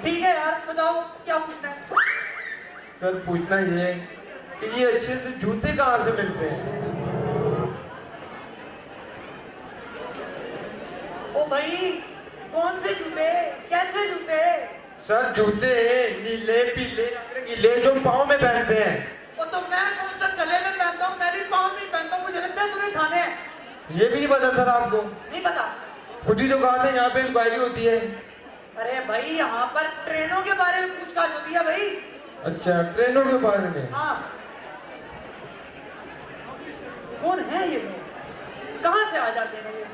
ठीक है यार, बताओ क्या पूछना है? सर पूछना ये है कि ये अच्छे से जूते कहाँ से मिलते हैं? ओ भाई, कौन से जूते? कैसे जूते? सर जूते नीले पीले रंग रंगीले जो पाँव में पहनते हैं। वो तो मैं कौन सा गले में पहनता हूँ, मैं भी पाँव में पहनता हूँ। मुझे लगता है तुम्हें खाने हैं। ये भी नहीं पता सर आपको? नहीं पता। खुद ही तो कहा था यहाँ पे इंक्वायरी होती है। अरे भाई, यहाँ पर ट्रेनों के बारे में पूछताछ होती है भाई। अच्छा, ट्रेनों के बारे में? हाँ। कौन है ये लोग? कहाँ से आ जाते हैं ये?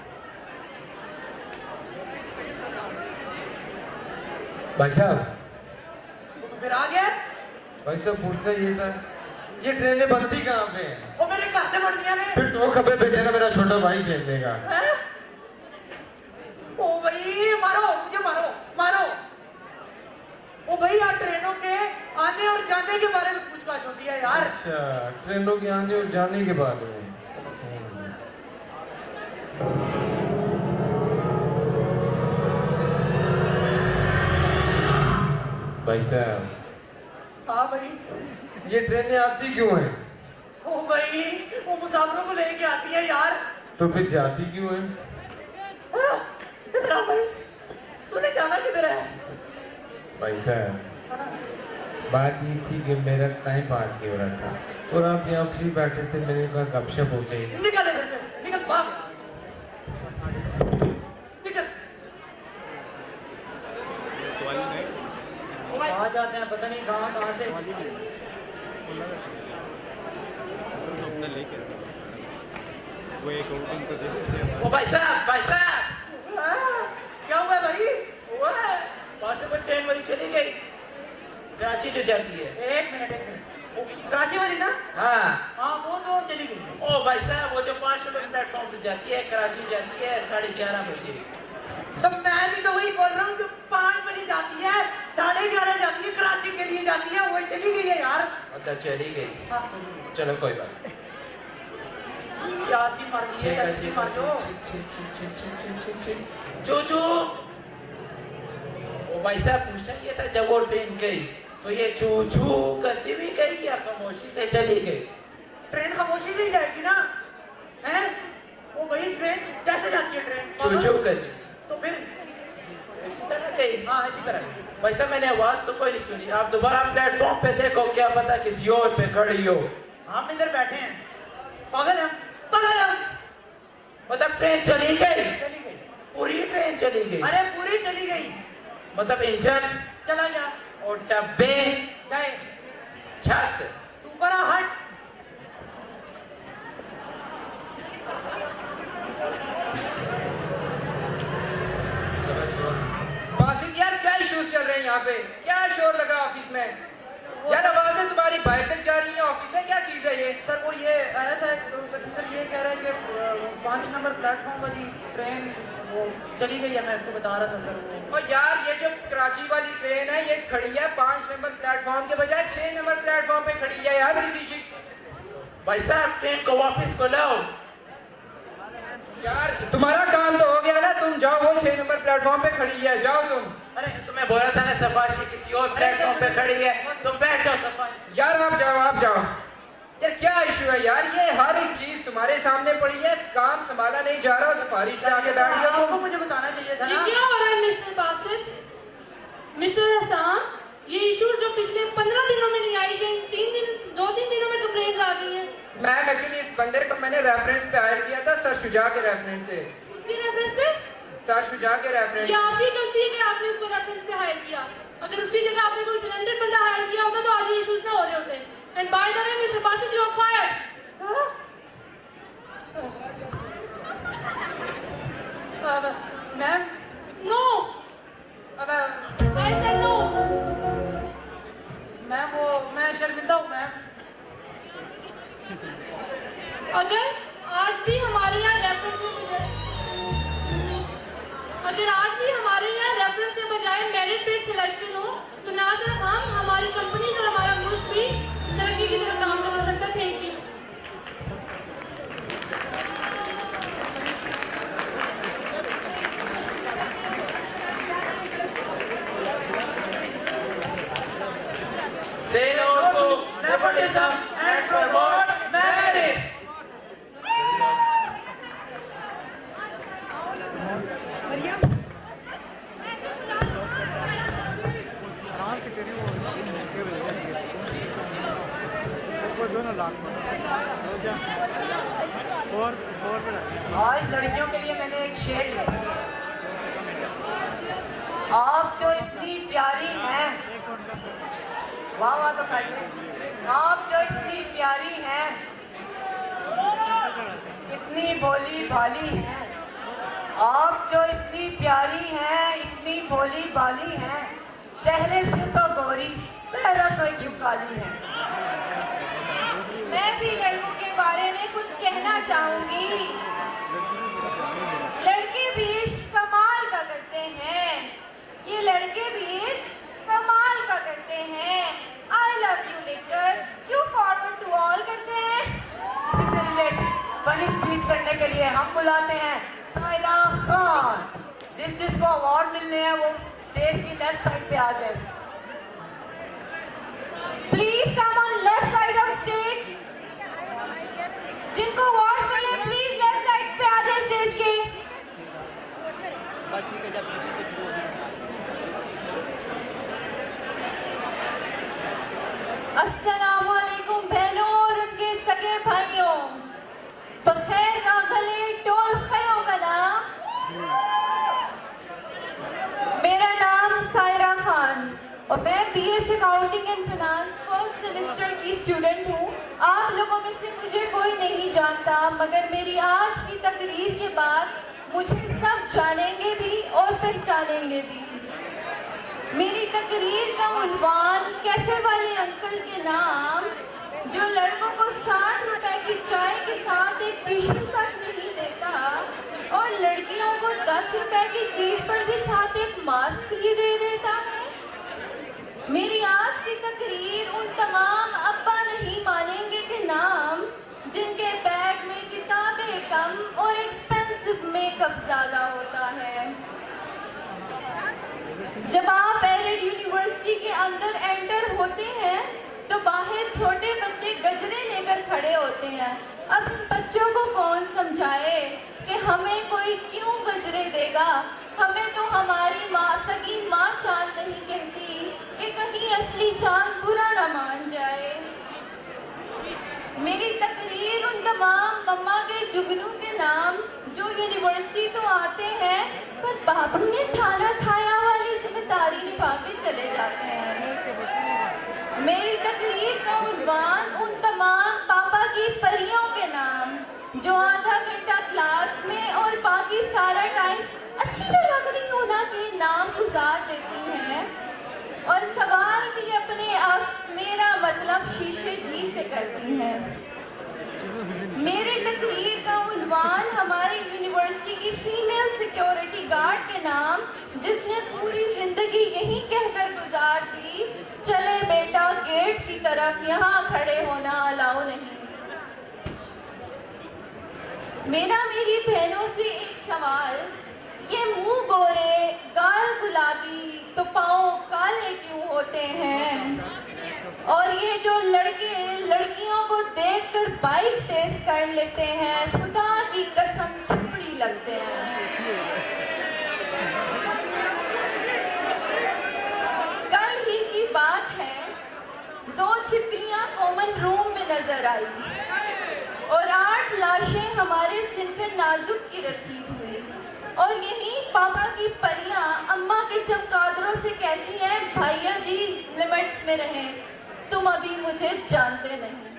भाई साहब। तो फिर आ गया? भाई साहब पूछना ये था, ये ट्रेनें बनती कहाँ पे हैं? वो मेरे घर से बढ़ दिया ने। फिर तो खबे भेजे ना मेरा छोटा भाई खेलने का। ओ भाई, मारो मुझे, मारो मारो। ओ भाई, यार ट्रेनों के आने और जाने के बारे में पूछताछ होती है यार। अच्छा, ट्रेनों के आने और जाने के बारे में। भाई साहब। हाँ भाई। ये ट्रेनें आती क्यों हैं? ओ भाई, वो मुसाफिरों को लेके आती है यार। तो फिर जाती क्यों हैं? इधर आ भाई, तूने जाना किधर है? भाई साहब, बात ये थी कि मेरा टाइम पास नहीं हो रहा था और आप यहाँ फ्री बैठे थे, मैंने कहा गपशप हो गई। निकल इधर से, निकल भाग, निकल। कहाँ जाते हैं पता नहीं, कहाँ से। ओ भाई साहब, भाई साहब। क्या हुआ भाई? हुआ है, वहाँ पर ट्रेन वाली चली गई, कराची जो जाती है। एक मिनट। कराची वाली ना? हाँ, वो तो चली गई। ओ भाई साहब, वो जो 5 नंबर प्लेटफॉर्म से जाती है, कराची जाती है 11:30 बजे। तो मैं भी तो वही बोल रहा हूँ कि 5 बजे जाती है, 11:30 जाती है, कराची के लिए जाती है, वही चली गई है यार। मतलब चली गई। हाँ, चलो कोई बात। क्या सी मार दी है, चीख चू। ओ भाई साहब, पूछना ये था, जब वो ट्रेन गई तो ये चू चू करती हुई गई या खामोशी से चली गई? ट्रेन खामोशी से ही जाएगी ना, हैं? वो भाई ट्रेन कैसे जाती है ट्रेन? चू चू करती। तो फिर इसी तरह गई। हाँ, इसी तरह। भाई साहब, मैंने आवाज तो कोई नहीं सुनी। आप दोबारा प्लेटफॉर्म पे देखो, क्या पता किसी और पे खड़ी हो। हम इधर बैठे हैं, पागल हम, पागल हम। मतलब ट्रेन चली गई? चली गई। पूरी ट्रेन चली गई? अरे पूरी चली गई। मतलब इंजन चला गया। और डब्बे गए। छत तू परा हट। बासित यार क्या इश्यूज चल रहे हैं यहाँ पे? क्या शोर लगा ऑफिस में? यार आवाजें तुम्हारी बाहर तक जा रही हैं ऑफिस है, क्या चीज है ये? सर वो ये आया था पैसेंजर ये कह रहा है कि 5 नंबर प्लेटफॉर्म वाली ट्रेन वो चली गई है, मैं इसको बता रहा था सर वो। और यार ये जो कराची वाली ट्रेन है ये खड़ी है 5 नंबर प्लेटफॉर्म के बजाय 6 नंबर प्लेटफॉर्म पे खड़ी है यार बड़ी सी। भाई साहब ट्रेन को वापस बुलाओ। यार तुम्हारा काम तो हो गया ना, तुम जाओ, वो 6 नंबर प्लेटफॉर्म पे खड़ी है, जाओ तुम। अरे तुम्हें बोला था ना सफाशी किसी और प्लेटफॉर्म पे खड़ी है, तुम बैठ जाओ सफारी। यार आप जाओ आप जाओ। यार क्या इशू है यार, ये हर एक चीज तुम्हारे सामने पड़ी है, काम संभाला नहीं जा रहा, सफारी पे आके बैठ गया। आपको मुझे बताना चाहिए था ये ना। क्या हो रहा है मिस्टर बासित? मिस्टर हसन, ये इश्यूज जो पिछले 15 दिनों में नहीं आई, ये 2-3 दिनों में कंप्लेंट्स आ गई हैं। मैम एक्चुअली इस बंदे को मैंने रेफरेंस पे हायर किया था सर शुजा के रेफरेंस से। इसके रेफरेंस पे? सर शुजा के रेफरेंस। ये आपकी गलती है कि आपने उसको रेफरेंस पे हायर किया। अगर उसकी जगह आपने कोई टैलेंटेड बंदा हायर किया होता तो आज ये इश्यूज ना हो रहे होते। And by the way mister Basit, you are fired. Ma'am no, I said no. Ma'am वो मैं शर्मिंदा हूँ मैम। अगर आज भी हमारे यहाँ रेफरेंस के बजाय मेरिट बेस्ड सिलेक्शन हो तो ना सिर्फ हम, हमारी कंपनी और हमारा मुल्क भी तरक्की की तरफ काम कर सकता है। Thank you. Say no to nepotism and promote merit. आज लड़कियों के लिए मैंने एक शेर लिखा। आप जो इतनी प्यारी हैं, वाह वाह तो कर ले। आप जो इतनी प्यारी हैं, इतनी भोली भाली हैं, आप जो इतनी प्यारी हैं, इतनी भोली भाली हैं, चेहरे से तो गोरी, पैरों से क्यों काली हैं। मैं भी लड़कों के बारे में कुछ कहना चाहूंगी। लड़के भी इश्क कमाल का करते हैं, ये लड़के भी इश्क कमाल का करते हैं। आई लव यू लिखकर क्यों फॉरवर्ड टू ऑल करते हैं। इसी से रिलेटेड फनी स्पीच करने के लिए हम बुलाते हैं सायरा खान। जिसको अवार्ड मिलने हैं वो स्टेज की लेफ्ट साइड पे आ जाए। Please come on left side of stage. जिनको अवार्ड्स मिले प्लीज लेफ्ट साइड पे आ जाए स्टेज के। अस्सलामुअलैकुम बहनों और उनके सगे भाइयों। बखैर रागले टोल खयों का नाम। मेरा नाम सायरा खान और मैं BS accounting and finance first semester की स्टूडेंट हूँ। आप लोगों में से मुझे कोई नहीं जानता, मगर मेरी आज की तकरीर के बाद मुझे सब जानेंगे भी और पहचानेंगे भी। मेरी तकरीर का उन्वान कैफे वाले अंकल के नाम, जो लड़कों को 60 रुपए की चाय के साथ एक टिश्यू तक नहीं देता और लड़कियों को 10 रुपए की चीज पर भी साथ एक मास्क फ्री दे देता है। मेरी आज की तकरीर उन तमाम अब्बा नहीं मानेंगे के नाम, जिनके बैग में किताबें कम और एक्सपेंसिव मेकअप ज्यादा होता है। जब आप एरिड यूनिवर्सिटी के अंदर एंटर होते हैं तो बाहर छोटे बच्चे गजरे लेकर खड़े होते हैं। अब इन बच्चों को कौन समझाए कि हमें कोई क्यों गजरे देगा। हमें तो हमारी माँ, सगी माँ चांद नहीं कहती कि कहीं असली चांद बुरा ना मान जाए। मेरी तकरीर उन तमाम मम्मा के जुगनू के नाम जो यूनिवर्सिटी तो आते हैं पर बाबू ने थाला थाया वाली जिम्मेदारी का उन्वान उन तमाम पापा की परियों के नाम जो आधा घंटा क्लास में और बाकी सारा टाइम अच्छी तो लग रही हो ना के नाम गुजार देती हैं और सवाल भी अपने आप मेरा मतलब शीशे जी से करती हैं। मेरे तकरीर का उन्वान हमारी यूनिवर्सिटी की फीमेल सिक्योरिटी गार्ड के नाम जिसने पूरी जिंदगी यहीं कहकर गुजार दी, चले बेटा गेट की तरफ, यहाँ खड़े होना अलाउ नहीं। मेरा मेरी बहनों से एक सवाल, ये मुंह गोरे गाल गुलाबी तो पाँव काले क्यों होते हैं? और ये जो लड़के लड़कियों को देखकर बाइक तेज कर लेते हैं, खुदा की कसम छपड़ी लगते हैं। कल ही की बात है, 2 छिपकलियां कॉमन रूम में नजर आई और 8 लाशें हमारे सिन्फे नाजुक की रसीद हुई और यही पापा की परियां अम्मा के चमगादड़ों से कहती हैं, भैया जी लिमिट्स में रहें, तुम अभी मुझे जानते नहीं।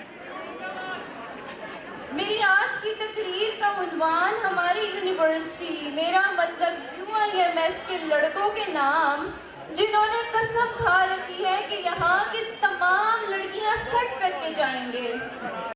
मेरी आज की तकरीर का उन्वान हमारी यूनिवर्सिटी, मेरा मतलब UIMS के लड़कों के नाम जिन्होंने कसम खा रखी है कि यहाँ की तमाम लड़कियाँ सेट करके जाएंगे।